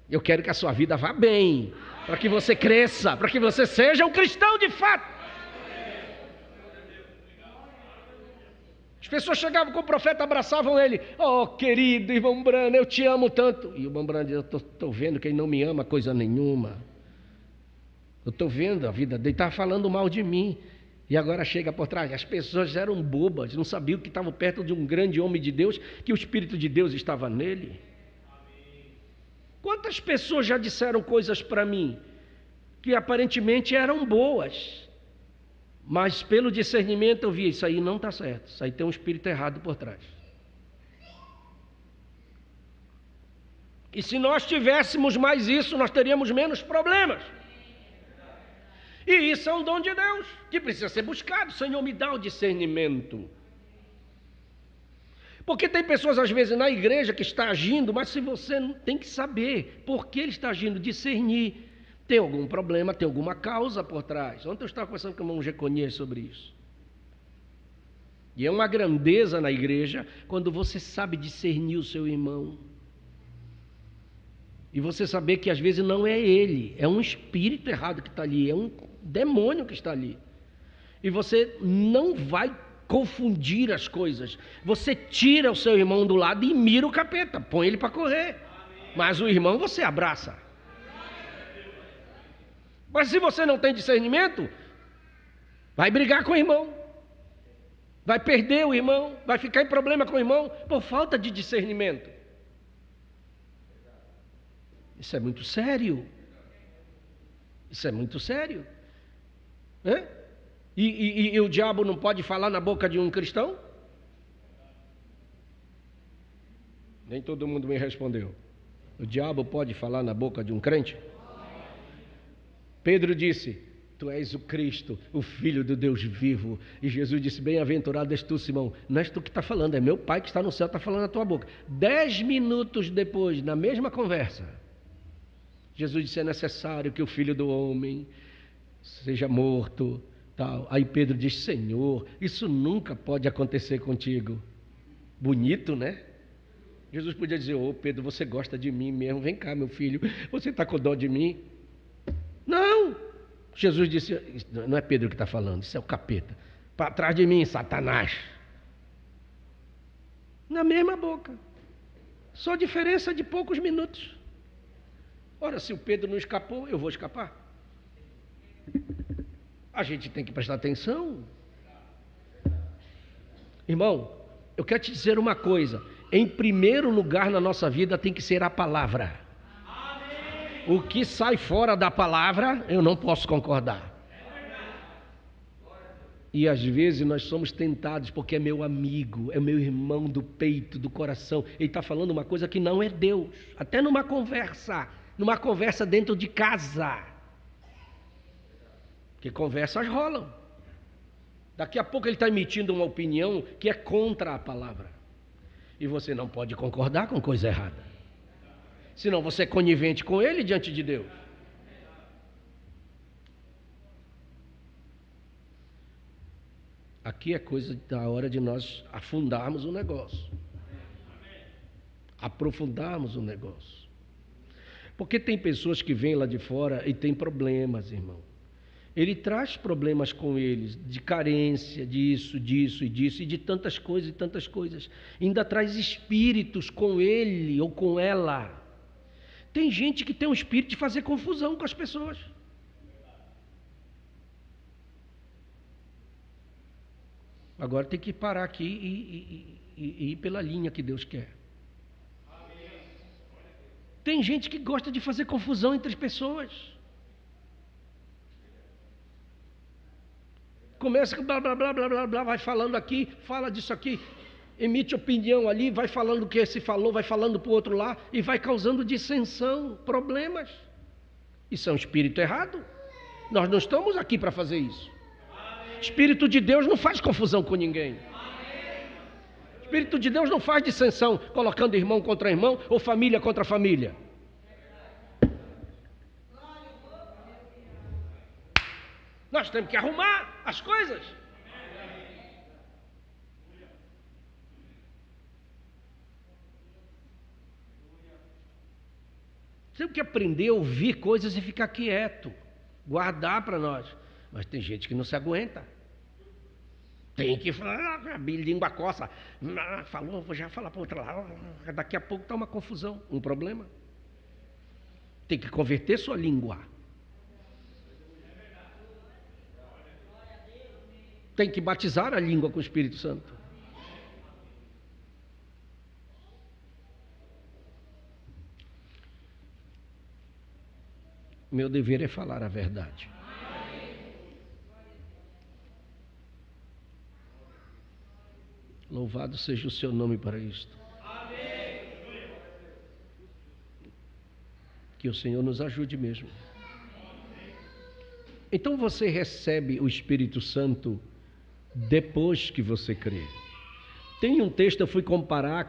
eu quero que a sua vida vá bem. Para que você cresça. Para que você seja um cristão de fato. As pessoas chegavam com o profeta, abraçavam ele. Oh, querido irmão Brana, eu te amo tanto. E o irmão Brana diz, eu estou vendo que ele não me ama coisa nenhuma. Eu estou vendo a vida dele, estava falando mal de mim. E agora chega por trás. As pessoas eram bobas, não sabiam que estavam perto de um grande homem de Deus, que o Espírito de Deus estava nele. Quantas pessoas já disseram coisas para mim, que aparentemente eram boas, mas pelo discernimento eu vi, isso aí não está certo, isso aí tem um espírito errado por trás. E se nós tivéssemos mais isso, nós teríamos menos problemas. E isso é um dom de Deus, que precisa ser buscado. Senhor, me dá o discernimento. Porque tem pessoas às vezes na igreja que está agindo, mas se você não tem que saber por que ele está agindo, discernir. Tem algum problema, tem alguma causa por trás. Ontem eu estava conversando com o irmão Jeconias sobre isso. E é uma grandeza na igreja quando você sabe discernir o seu irmão. E você saber que às vezes não é ele, é um espírito errado que está ali, é um demônio que está ali. E você não vai confundir as coisas. Você tira o seu irmão do lado e mira o capeta, põe ele para correr. Mas o irmão você abraça. Mas se você não tem discernimento, vai brigar com o irmão, vai perder o irmão, vai ficar em problema com o irmão por falta de discernimento. Isso é muito sério. Isso é muito sério. E o diabo não pode falar na boca de um cristão? Nem todo mundo me respondeu. O diabo pode falar na boca de um crente? Pedro disse: Tu és o Cristo, o Filho do Deus vivo. E Jesus disse: Bem-aventurado és tu, Simão. Não és tu que está falando, é meu Pai que está no céu, está falando na tua boca. 10 minutos depois, na mesma conversa, Jesus disse: É necessário que o Filho do Homem seja morto, tal. Aí Pedro disse: Senhor, isso nunca pode acontecer contigo. Bonito, né? Jesus podia dizer: Ô Pedro, você gosta de mim mesmo, vem cá, meu filho, você está com dó de mim? Não! Jesus disse: Não é Pedro que está falando, isso é o capeta. Para trás de mim, Satanás. Na mesma boca. Só diferença de poucos minutos. Ora, se o Pedro não escapou, eu vou escapar. A gente tem que prestar atenção. Irmão, eu quero te dizer uma coisa. Em primeiro lugar na nossa vida tem que ser a palavra. O que sai fora da palavra, eu não posso concordar. E às vezes nós somos tentados porque é meu amigo, é meu irmão do peito, do coração. Ele está falando uma coisa que não é Deus. Até numa conversa dentro de casa. Porque conversas rolam. Daqui a pouco ele está emitindo uma opinião que é contra a palavra. E você não pode concordar com coisa errada. Senão você é conivente com ele diante de Deus. Aqui é coisa da hora de nós afundarmos o negócio. Aprofundarmos o negócio. Porque tem pessoas que vêm lá de fora e têm problemas, irmão. Ele traz problemas com eles, de carência, disso e de tantas coisas. Ainda traz espíritos com ele ou com ela. Tem gente que tem um espírito de fazer confusão com as pessoas. Agora tem que parar aqui e ir pela linha que Deus quer. Tem gente que gosta de fazer confusão entre as pessoas. Começa com blá, blá, blá, blá, blá, blá, vai falando aqui, fala disso aqui, emite opinião ali, vai falando o que se falou, vai falando para o outro lá, e vai causando dissensão, problemas. Isso é um espírito errado. Nós não estamos aqui para fazer isso. Espírito de Deus não faz confusão com ninguém. Espírito de Deus não faz dissensão, colocando irmão contra irmão, ou família contra família. Nós temos que arrumar as coisas. Temos que aprender a ouvir coisas e ficar quieto. Guardar para nós. Mas tem gente que não se aguenta. Tem que falar, língua coça. Falou, vou já falar para outra lá. Daqui a pouco está uma confusão, um problema. Tem que converter sua língua. Tem que batizar a língua com o Espírito Santo. Meu dever é falar a verdade. Louvado seja o seu nome para isto. Que o Senhor nos ajude mesmo. Então você recebe o Espírito Santo depois que você crê. Tem um texto, eu fui comparar,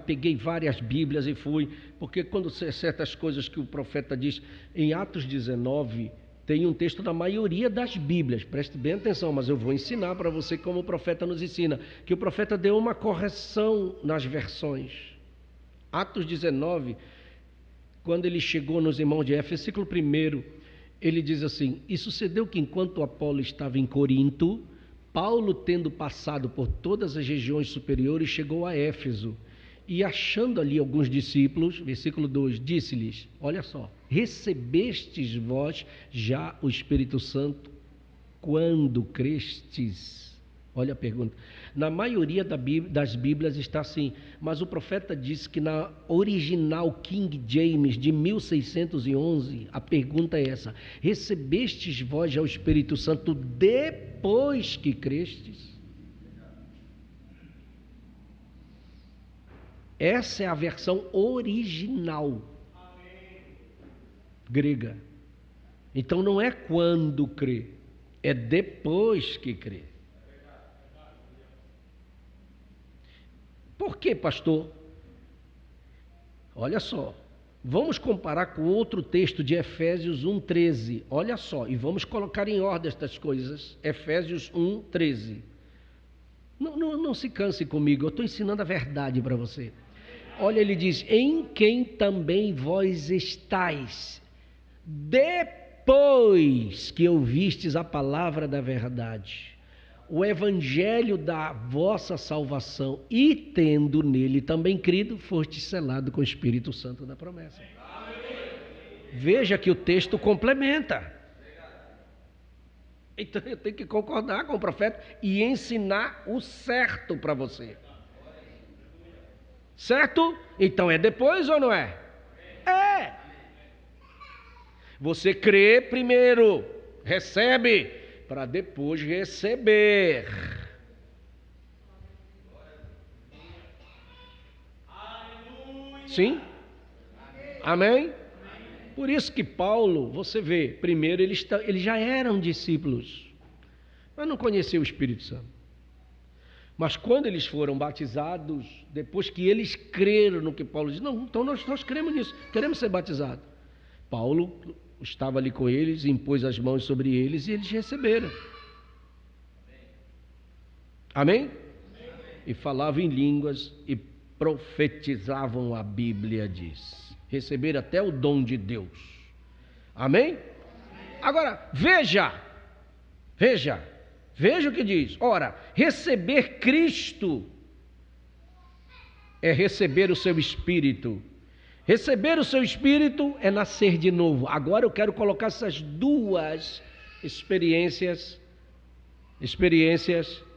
peguei várias Bíblias e fui, porque quando certas coisas que o profeta diz, em Atos 19, tem um texto da maioria das Bíblias, preste bem atenção, mas eu vou ensinar para você como o profeta nos ensina, que o profeta deu uma correção nas versões. Atos 19, quando ele chegou nos irmãos de Éfeso, versículo 1, Ele diz assim: e sucedeu que enquanto Apolo estava em Corinto, Paulo, tendo passado por todas as regiões superiores, chegou a Éfeso. E achando ali alguns discípulos, versículo 2, disse-lhes: olha só, recebestes vós já o Espírito Santo quando crestes? Olha a pergunta. Na maioria das Bíblias está assim, mas o profeta disse que na original King James de 1611, a pergunta é essa: recebestes vós já o Espírito Santo depois que crestes? Essa é a versão original grega. Então não é quando crê, é depois que crê. Por quê, pastor? Olha só, vamos comparar com outro texto de Efésios 1:13. Olha só, e vamos colocar em ordem estas coisas. Efésios 1:13. Não se canse comigo, eu estou ensinando a verdade para você. Olha, ele diz: em quem também vós estáis, depois que ouvistes a palavra da verdade, o evangelho da vossa salvação, e tendo nele também crido, foste selado com o Espírito Santo da promessa. Veja que o texto complementa. Então eu tenho que concordar com o profeta e ensinar o certo para você. Certo? Então é depois ou não é? É. Você crê primeiro, recebe, para depois receber. Sim? Amém? Por isso que Paulo, você vê, primeiro eles já eram discípulos, mas não conheciam o Espírito Santo. Mas quando eles foram batizados, depois que eles creram no que Paulo disse, não, então nós cremos nisso, queremos ser batizados. Paulo estava ali com eles, impôs as mãos sobre eles e eles receberam. Amém? E falavam em línguas e profetizavam, a Bíblia diz. Receberam até o dom de Deus. Amém? Agora, veja o que diz. Ora, receber Cristo é receber o seu Espírito. Receber o seu Espírito é nascer de novo. Agora eu quero colocar essas duas experiências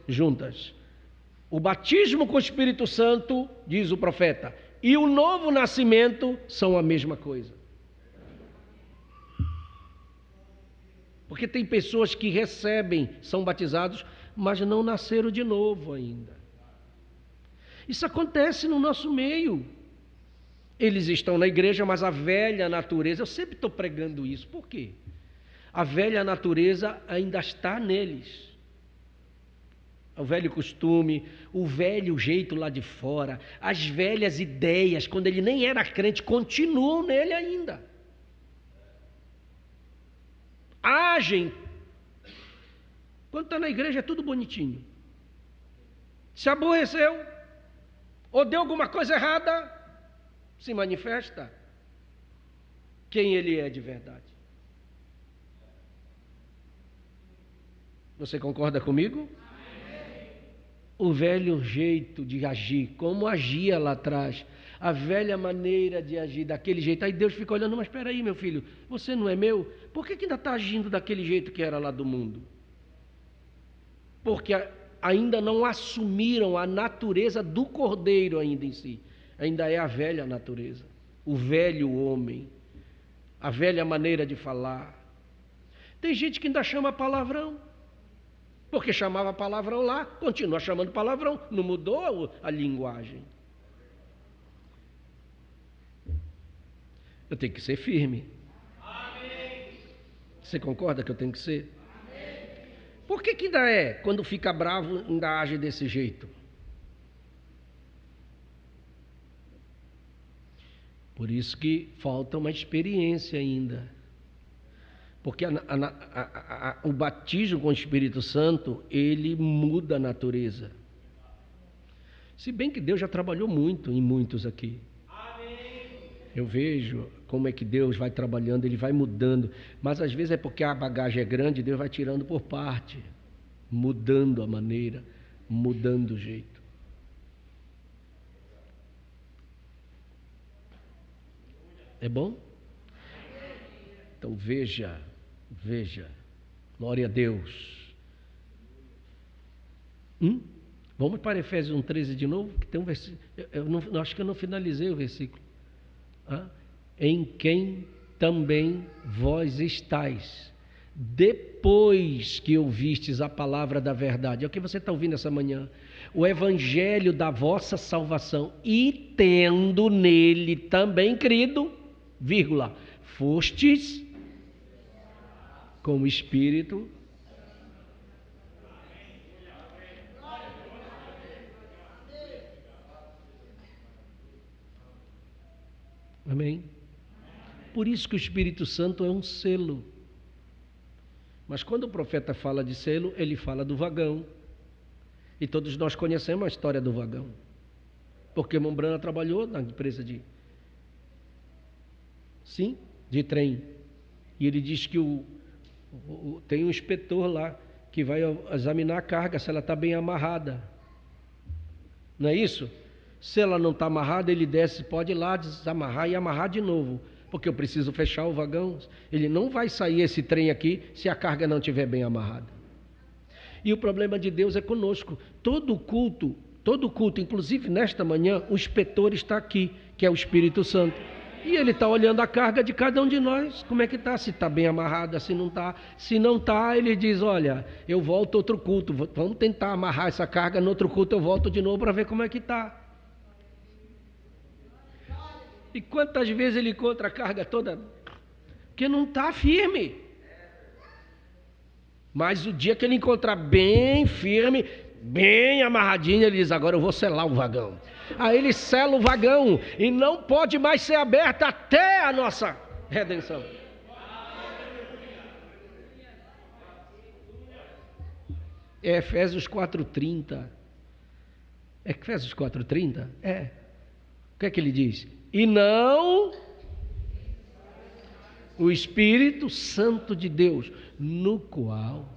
juntas. O batismo com o Espírito Santo, diz o profeta, e o novo nascimento são a mesma coisa. Porque tem pessoas que recebem, são batizados, mas não nasceram de novo ainda. Isso acontece no nosso meio. Eles estão na igreja, mas a velha natureza, eu sempre estou pregando isso. Por quê? A velha natureza ainda está neles. O velho costume, o velho jeito lá de fora, as velhas ideias, quando ele nem era crente, continuam nele ainda. Agem. Quando está na igreja é tudo bonitinho. Se aborreceu, ou deu alguma coisa errada, se manifesta quem ele é de verdade. Você concorda comigo? O velho jeito de agir, como agia lá atrás, a velha maneira de agir daquele jeito. Aí Deus fica olhando, mas espera aí, meu filho, você não é meu? Por que ainda está agindo daquele jeito que era lá do mundo? Porque ainda não assumiram a natureza do cordeiro ainda em si. Ainda é a velha natureza, o velho homem, a velha maneira de falar. Tem gente que ainda chama palavrão, porque chamava palavrão lá, continua chamando palavrão, não mudou a linguagem. Eu tenho que ser firme. Amém. Você concorda que eu tenho que ser? Amém. Por que ainda é, quando fica bravo, ainda age desse jeito? Por isso que falta uma experiência ainda. Porque o batismo com o Espírito Santo, ele muda a natureza. Se bem que Deus já trabalhou muito em muitos aqui. Amém. Eu vejo como é que Deus vai trabalhando, Ele vai mudando. Mas às vezes é porque a bagagem é grande, Deus vai tirando por parte, mudando a maneira, mudando o jeito. É bom? Então veja, glória a Deus. Vamos para Efésios 1,13 de novo, que tem um versículo. Eu acho que eu não finalizei o versículo. Em quem também vós estáis, depois que ouvistes a palavra da verdade. É o que você está ouvindo essa manhã. O evangelho da vossa salvação, e tendo nele também crido, vírgula, fostes com o Espírito. Amém? Por isso que o Espírito Santo é um selo. Mas quando o profeta fala de selo, ele fala do vagão. E todos nós conhecemos a história do vagão. Porque Mombrana trabalhou na empresa de trem. E ele diz que tem um inspetor lá que vai examinar a carga, se ela está bem amarrada. Não é isso? Se ela não está amarrada, ele desce, pode ir lá desamarrar e amarrar de novo, porque eu preciso fechar o vagão. Ele não vai sair esse trem aqui se a carga não estiver bem amarrada. E o problema de Deus é conosco. Todo culto, inclusive nesta manhã, o inspetor está aqui, que é o Espírito Santo. E ele está olhando a carga de cada um de nós, como é que está, se está bem amarrada, se não está. Se não está, ele diz, olha, eu volto outro culto, vamos tentar amarrar essa carga, no outro culto eu volto de novo para ver como é que está. E quantas vezes ele encontra a carga toda que não está firme. Mas o dia que ele encontrar bem firme, bem amarradinho, ele diz, agora eu vou selar o vagão. Aí ele sela o vagão e não pode mais ser aberto até a nossa redenção. É Efésios 4,30. É Efésios 4,30? É. O que é que ele diz? E não o Espírito Santo de Deus, no qual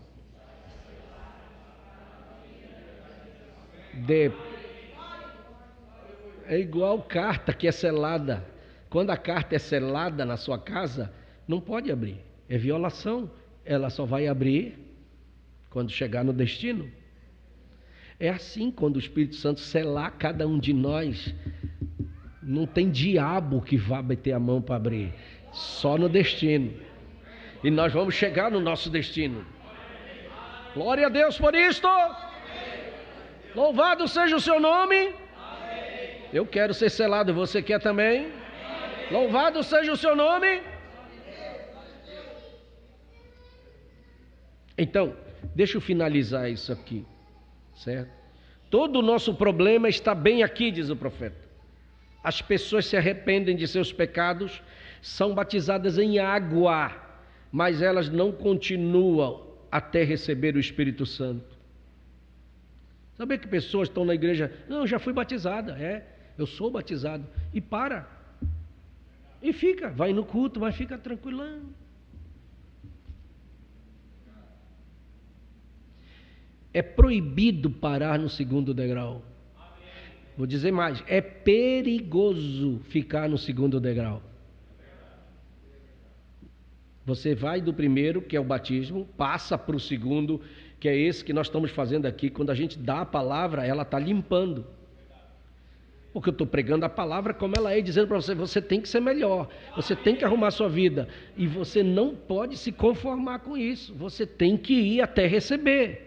é igual carta que é selada. Quando a carta é selada na sua casa, não pode abrir. É violação. Ela só vai abrir quando chegar no destino. É assim quando o Espírito Santo selar cada um de nós. Não tem diabo que vá meter a mão para abrir, só no destino. E nós vamos chegar no nosso destino. Glória a Deus por isto. Louvado seja o seu nome. Eu quero ser selado, você quer também? Louvado seja o seu nome. Então, deixa eu finalizar isso aqui, certo? Todo o nosso problema está bem aqui, diz o profeta. As pessoas se arrependem de seus pecados, são batizadas em água, mas elas não continuam até receber o Espírito Santo. Sabe que pessoas estão na igreja, não, já fui batizada, eu sou batizado, e para, e fica, vai no culto, mas fica tranquilão. É proibido parar no segundo degrau. Vou dizer mais, é perigoso ficar no segundo degrau. Você vai do primeiro, que é o batismo, passa para o segundo, que é esse que nós estamos fazendo aqui. Quando a gente dá a palavra, ela está limpando. Porque eu estou pregando a palavra como ela é, dizendo para você, você tem que ser melhor, você tem que arrumar a sua vida. E você não pode se conformar com isso, você tem que ir até receber.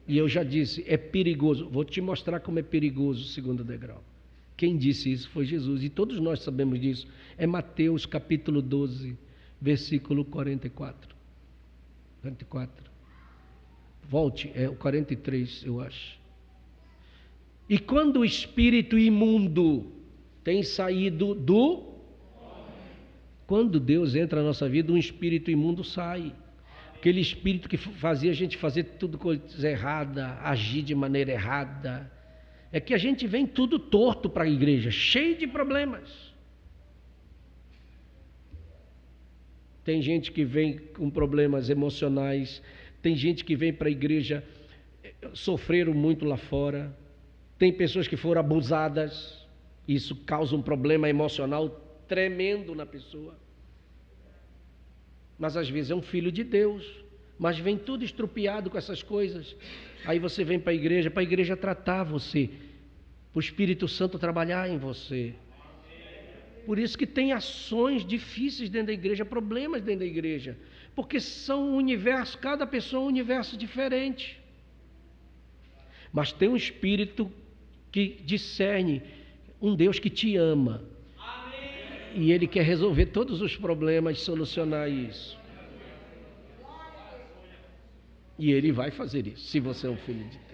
E eu já disse, é perigoso. Vou te mostrar como é perigoso o segundo degrau. Quem disse isso foi Jesus, e todos nós sabemos disso. É Mateus capítulo 12, versículo 44. 44. Volte, é o 43, eu acho. E quando o espírito imundo tem saído do... Quando Deus entra na nossa vida, um espírito imundo sai. Aquele espírito que fazia a gente fazer tudo coisa errada, agir de maneira errada, É que a gente vem tudo torto para a igreja, cheio de problemas. Tem gente que vem com problemas emocionais, tem gente que vem para a igreja, sofreram muito lá fora, tem pessoas que foram abusadas, isso causa um problema emocional tremendo na pessoa. Mas às vezes é um filho de Deus, mas vem tudo estrupiado com essas coisas. Aí você vem para a igreja tratar você, para o Espírito Santo trabalhar em você. Por isso que tem ações difíceis dentro da igreja, problemas dentro da igreja, porque são um universo, cada pessoa é um universo diferente. Mas tem um Espírito que discerne, um Deus que te ama. E Ele quer resolver todos os problemas, solucionar isso. E Ele vai fazer isso, se você é um filho de Deus.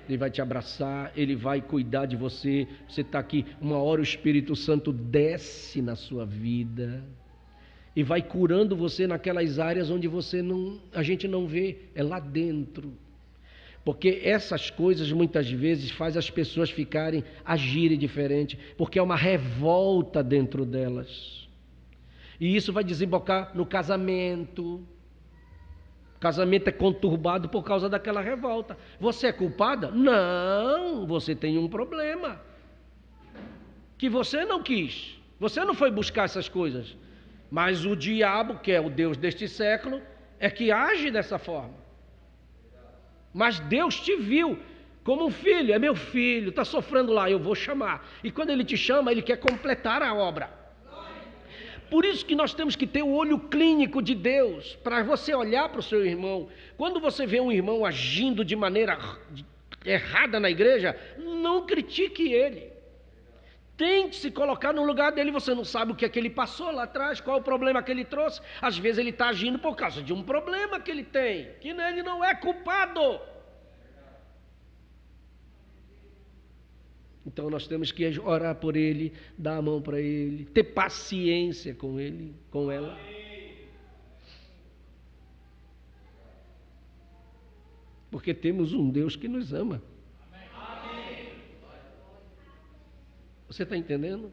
Ele vai te abraçar, Ele vai cuidar de você. Você está aqui, uma hora o Espírito Santo desce na sua vida e vai curando você naquelas áreas onde a gente não vê, é lá dentro. Porque essas coisas muitas vezes fazem as pessoas agirem diferente, porque é uma revolta dentro delas. E isso vai desembocar no casamento. O casamento é conturbado por causa daquela revolta. Você é culpada? Não, você tem um problema que você não quis. Você não foi buscar essas coisas. Mas o diabo, que é o Deus deste século, é que age dessa forma. Mas Deus te viu como um filho, é meu filho, está sofrendo lá, eu vou chamar. E quando Ele te chama, Ele quer completar a obra. Por isso que nós temos que ter o olho clínico de Deus, para você olhar para o seu irmão. Quando você vê um irmão agindo de maneira errada na igreja, não critique ele. Tente se colocar no lugar dele, você não sabe o que é que ele passou lá atrás, qual é o problema que ele trouxe. Às vezes ele está agindo por causa de um problema que ele tem, que ele não é culpado. Então nós temos que orar por ele, dar a mão para ele, ter paciência com ele, com ela. Porque temos um Deus que nos ama. Você está entendendo?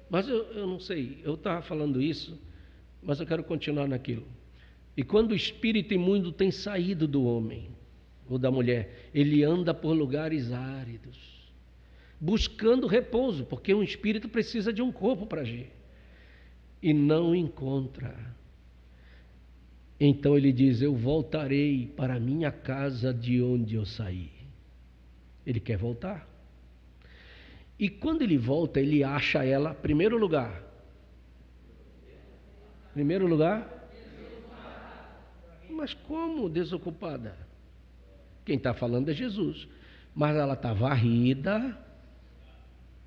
Mas eu não sei, eu estava falando isso, mas eu quero continuar naquilo. E quando o espírito imundo tem saído do homem, ou da mulher, ele anda por lugares áridos, buscando repouso, porque um espírito precisa de um corpo para agir, e não encontra. Então ele diz: eu voltarei para a minha casa de onde eu saí. Ele quer voltar. E quando ele volta, ele acha ela, primeiro lugar, mas como desocupada? Quem está falando é Jesus. Mas ela está varrida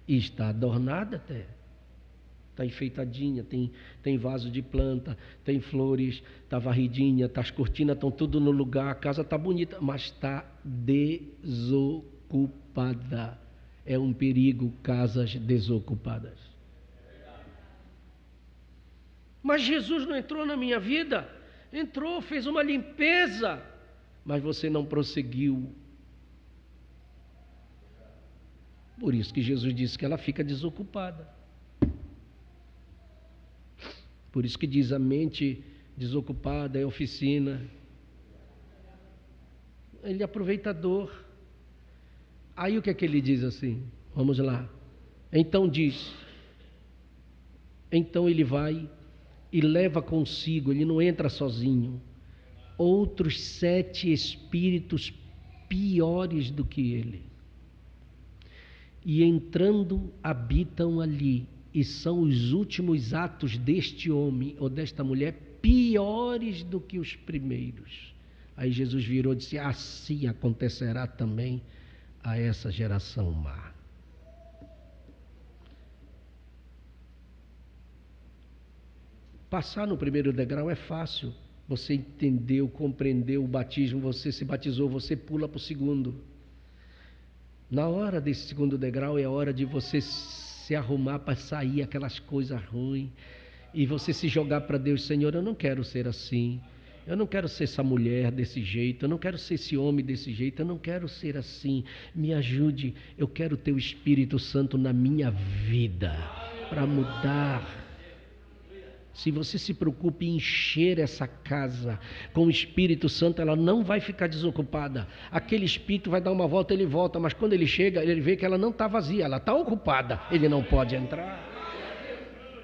e está adornada até. Está enfeitadinha, tem vaso de planta, tem flores, está varridinha, as cortinas estão tudo no lugar, a casa está bonita, mas está desocupada. É um perigo casas desocupadas. Mas Jesus não entrou na minha vida? Entrou, fez uma limpeza, mas você não prosseguiu. Por isso que Jesus disse que ela fica desocupada. Por isso que diz: a mente desocupada é oficina. Ele é aproveitador. Aí o que é que ele diz assim? Vamos lá. Então ele vai e leva consigo, ele não entra sozinho, outros 7 espíritos piores do que ele. E entrando, habitam ali, e são os últimos atos deste homem ou desta mulher piores do que os primeiros. Aí Jesus virou e disse: assim acontecerá também a essa geração má. Passar no primeiro degrau é fácil. Você entendeu, compreendeu o batismo, você se batizou, você pula para o segundo. Na hora desse segundo degrau é a hora de você se arrumar para sair aquelas coisas ruins e você se jogar para Deus: Senhor, eu não quero ser assim. Eu não quero ser essa mulher desse jeito, eu não quero ser esse homem desse jeito, eu não quero ser assim. Me ajude, eu quero ter o Espírito Santo na minha vida para mudar. Se você se preocupa em encher essa casa com o Espírito Santo, ela não vai ficar desocupada. Aquele espírito vai dar uma volta, ele volta, mas quando ele chega, ele vê que ela não está vazia, ela está ocupada. Ele não pode entrar.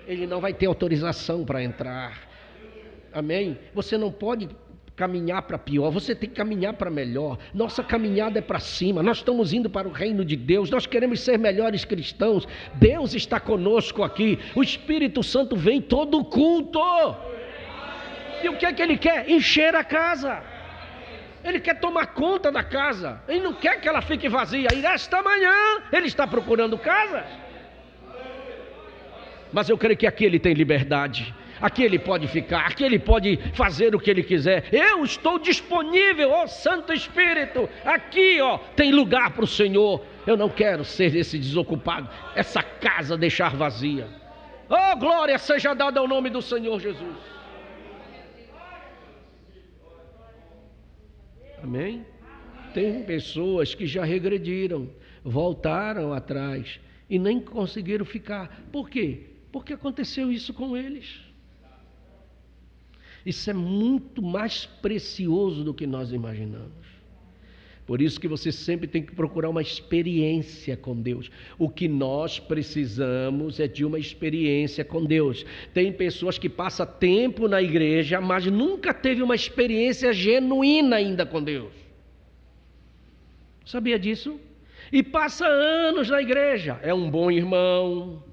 Ele não vai ter autorização para entrar. Amém? Você não pode caminhar para pior, você tem que caminhar para melhor. Nossa caminhada é para cima, nós estamos indo para o reino de Deus, nós queremos ser melhores cristãos. Deus está conosco aqui, o Espírito Santo vem todo culto. E o que é que Ele quer? Encher a casa. Ele quer tomar conta da casa, Ele não quer que ela fique vazia. E esta manhã Ele está procurando casas. Mas eu creio que aqui Ele tem liberdade. Aqui Ele pode ficar, aqui Ele pode fazer o que Ele quiser. Eu estou disponível, ó Santo Espírito. Aqui, ó, tem lugar para o Senhor. Eu não quero ser esse desocupado, essa casa deixar vazia. Oh, glória seja dada ao nome do Senhor Jesus. Amém? Tem pessoas que já regrediram, voltaram atrás e nem conseguiram ficar. Por quê? Porque aconteceu isso com eles. Isso é muito mais precioso do que nós imaginamos. Por isso que você sempre tem que procurar uma experiência com Deus. O que nós precisamos é de uma experiência com Deus. Tem pessoas que passam tempo na igreja, mas nunca teve uma experiência genuína ainda com Deus. Sabia disso? E passa anos na igreja. É um bom irmão,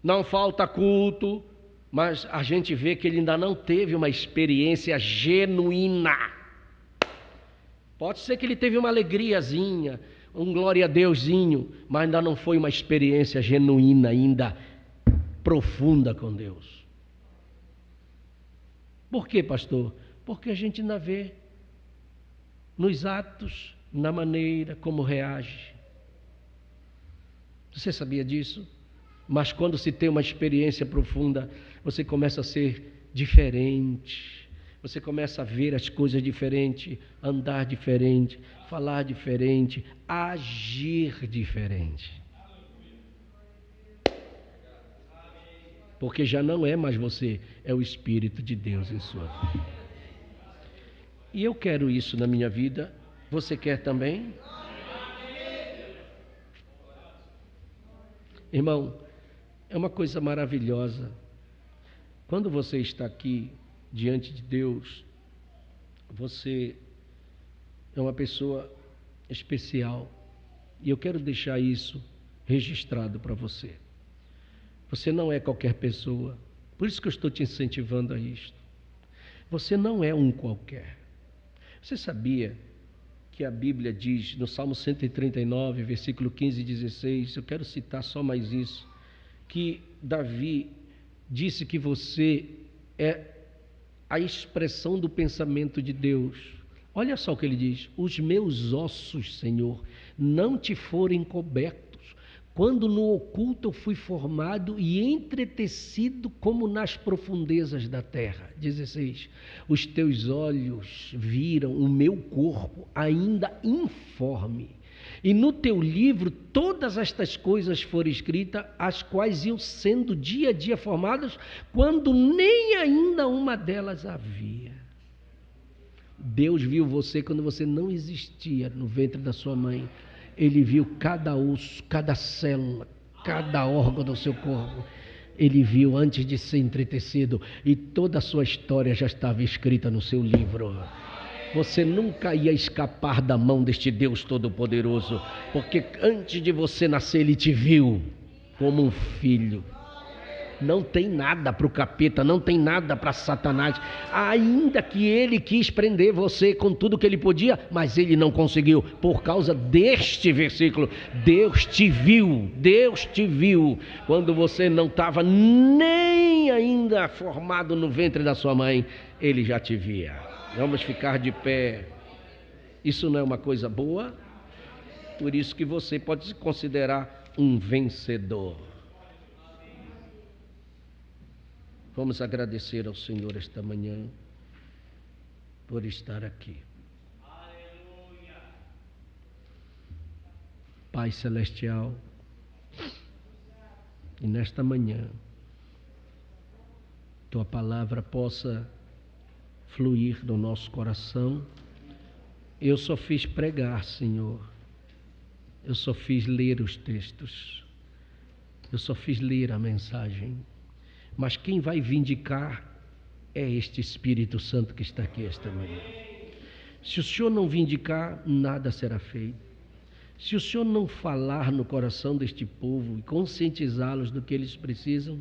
não falta culto, mas a gente vê que ele ainda não teve uma experiência genuína. Pode ser que ele teve uma alegriazinha, um glória a Deusinho, mas ainda não foi uma experiência genuína, ainda profunda com Deus. Por quê, pastor? Porque a gente ainda vê nos atos, na maneira como reage. Você sabia disso? Mas quando se tem uma experiência profunda, você começa a ser diferente, você começa a ver as coisas diferente, andar diferente, falar diferente, agir diferente. Porque já não é mais você, é o Espírito de Deus em sua vida. E eu quero isso na minha vida, você quer também? Irmão, é uma coisa maravilhosa. Quando você está aqui diante de Deus, você é uma pessoa especial. E eu quero deixar isso registrado para você. Você não é qualquer pessoa. Por isso que eu estou te incentivando a isto. Você não é um qualquer. Você sabia que a Bíblia diz no Salmo 139, versículo 15 e 16, eu quero citar só mais isso, que Davi disse que você é a expressão do pensamento de Deus. Olha só o que ele diz: os meus ossos, Senhor, não te forem cobertos, quando no oculto eu fui formado e entretecido como nas profundezas da terra. 16. Os teus olhos viram o meu corpo ainda informe, e no teu livro todas estas coisas foram escritas, as quais iam sendo dia a dia formadas, quando nem ainda uma delas havia. Deus viu você quando você não existia no ventre da sua mãe. Ele viu cada osso, cada célula, cada órgão do seu corpo. Ele viu antes de ser entretecido, e toda a sua história já estava escrita no seu livro. Você nunca ia escapar da mão deste Deus Todo-Poderoso, porque antes de você nascer Ele te viu como um filho. Não tem nada para o capeta, não tem nada para Satanás, ainda que ele quis prender você com tudo que ele podia, mas ele não conseguiu, por causa deste versículo. Deus te viu quando você não estava nem ainda formado no ventre da sua mãe, Ele já te via. Vamos ficar de pé. Isso não é uma coisa boa? Por isso que você pode se considerar um vencedor. Vamos agradecer ao Senhor esta manhã por estar aqui. Pai Celestial, e nesta manhã, Tua palavra possa fluir no nosso coração. Eu só fiz pregar, Senhor. Eu só fiz ler os textos. Eu só fiz ler a mensagem. Mas quem vai vindicar é este Espírito Santo que está aqui esta manhã. Se o Senhor não vindicar, nada será feito. Se o Senhor não falar no coração deste povo e conscientizá-los do que eles precisam,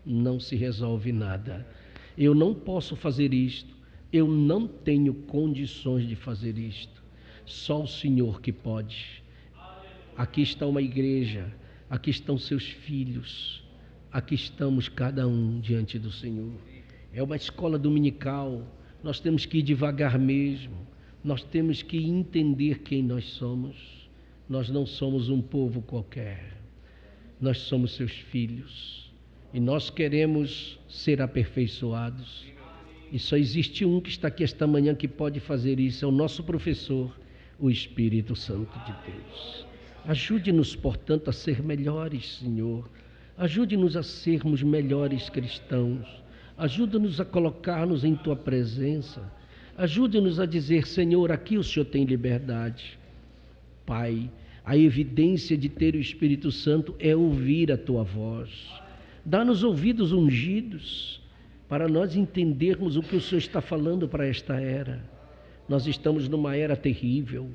não se resolve nada. Eu não posso fazer isto. Eu não tenho condições de fazer isto. Só o Senhor que pode. Aqui está uma igreja. Aqui estão seus filhos. Aqui estamos cada um diante do Senhor. É uma escola dominical. Nós temos que ir devagar mesmo. Nós temos que entender quem nós somos. Nós não somos um povo qualquer. Nós somos seus filhos. E nós queremos ser aperfeiçoados. E só existe um que está aqui esta manhã que pode fazer isso. É o nosso professor, o Espírito Santo de Deus. Ajude-nos, portanto, a ser melhores, Senhor. Ajude-nos a sermos melhores cristãos. Ajude-nos a colocar-nos em Tua presença. Ajude-nos a dizer, Senhor, aqui o Senhor tem liberdade. Pai, a evidência de ter o Espírito Santo é ouvir a Tua voz. Dá-nos ouvidos ungidos para nós entendermos o que o Senhor está falando para esta era. Nós estamos numa era terrível.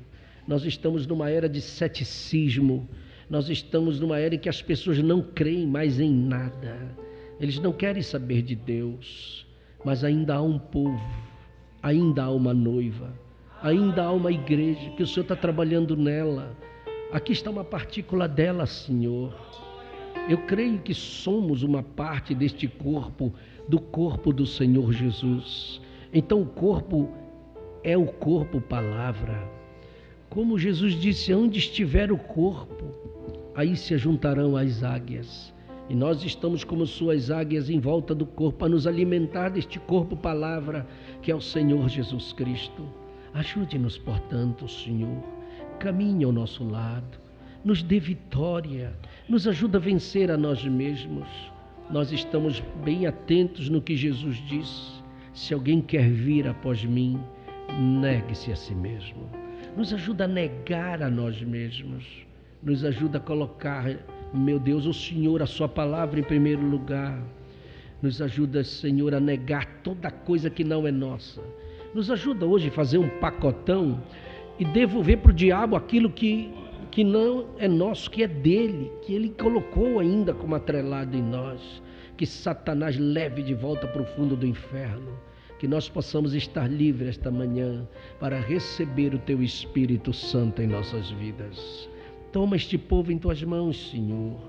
Nós estamos numa era de ceticismo. Nós estamos numa era em que as pessoas não creem mais em nada. Eles não querem saber de Deus. Mas ainda há um povo, ainda há uma noiva, ainda há uma igreja que o Senhor está trabalhando nela. Aqui está uma partícula dela, Senhor. Eu creio que somos uma parte deste corpo, do corpo do Senhor Jesus. Então o corpo é o corpo palavra. Como Jesus disse, onde estiver o corpo, aí se juntarão as águias. E nós estamos como suas águias em volta do corpo, para nos alimentar deste corpo palavra, que é o Senhor Jesus Cristo. Ajude-nos, portanto, Senhor. Caminhe ao nosso lado. Nos dê vitória. Nos ajuda a vencer a nós mesmos. Nós estamos bem atentos no que Jesus disse. Se alguém quer vir após mim, negue-se a si mesmo. Nos ajuda a negar a nós mesmos. Nos ajuda a colocar, meu Deus, o Senhor, a sua palavra em primeiro lugar. Nos ajuda, Senhor, a negar toda coisa que não é nossa. Nos ajuda hoje a fazer um pacotão e devolver para o diabo aquilo que não é nosso, que é dele, que ele colocou ainda como atrelado em nós. Que Satanás leve de volta para o fundo do inferno. Que nós possamos estar livres esta manhã para receber o Teu Espírito Santo em nossas vidas. Toma este povo em Tuas mãos, Senhor.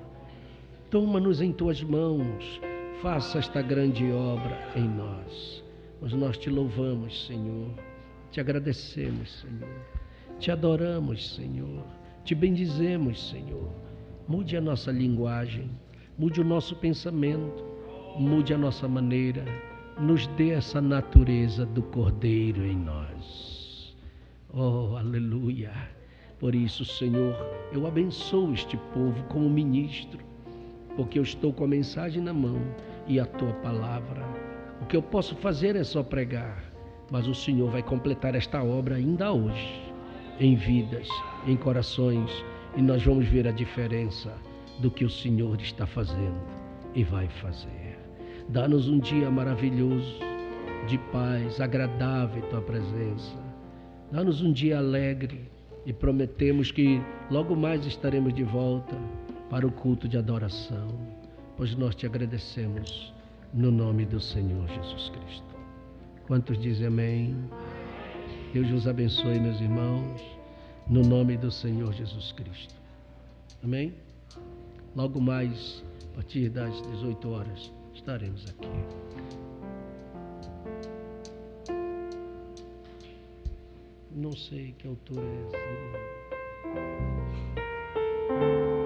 Toma-nos em Tuas mãos. Faça esta grande obra em nós. Mas nós Te louvamos, Senhor. Te agradecemos, Senhor. Te adoramos, Senhor. Te bendizemos, Senhor. Mude a nossa linguagem. Mude o nosso pensamento. Mude a nossa maneira. Nos dê essa natureza do Cordeiro em nós. Oh, aleluia. Por isso, Senhor, eu abençoo este povo como ministro, porque eu estou com a mensagem na mão e a Tua palavra. O que eu posso fazer é só pregar, mas o Senhor vai completar esta obra ainda hoje, em vidas, em corações, e nós vamos ver a diferença do que o Senhor está fazendo e vai fazer. Dá-nos um dia maravilhoso, de paz, agradável em Tua presença. Dá-nos um dia alegre e prometemos que logo mais estaremos de volta para o culto de adoração, pois nós Te agradecemos no nome do Senhor Jesus Cristo. Quantos dizem amém? Deus vos abençoe, meus irmãos, no nome do Senhor Jesus Cristo. Amém? Logo mais, a partir das 18 horas, estaremos aqui. Não sei que autor é esse.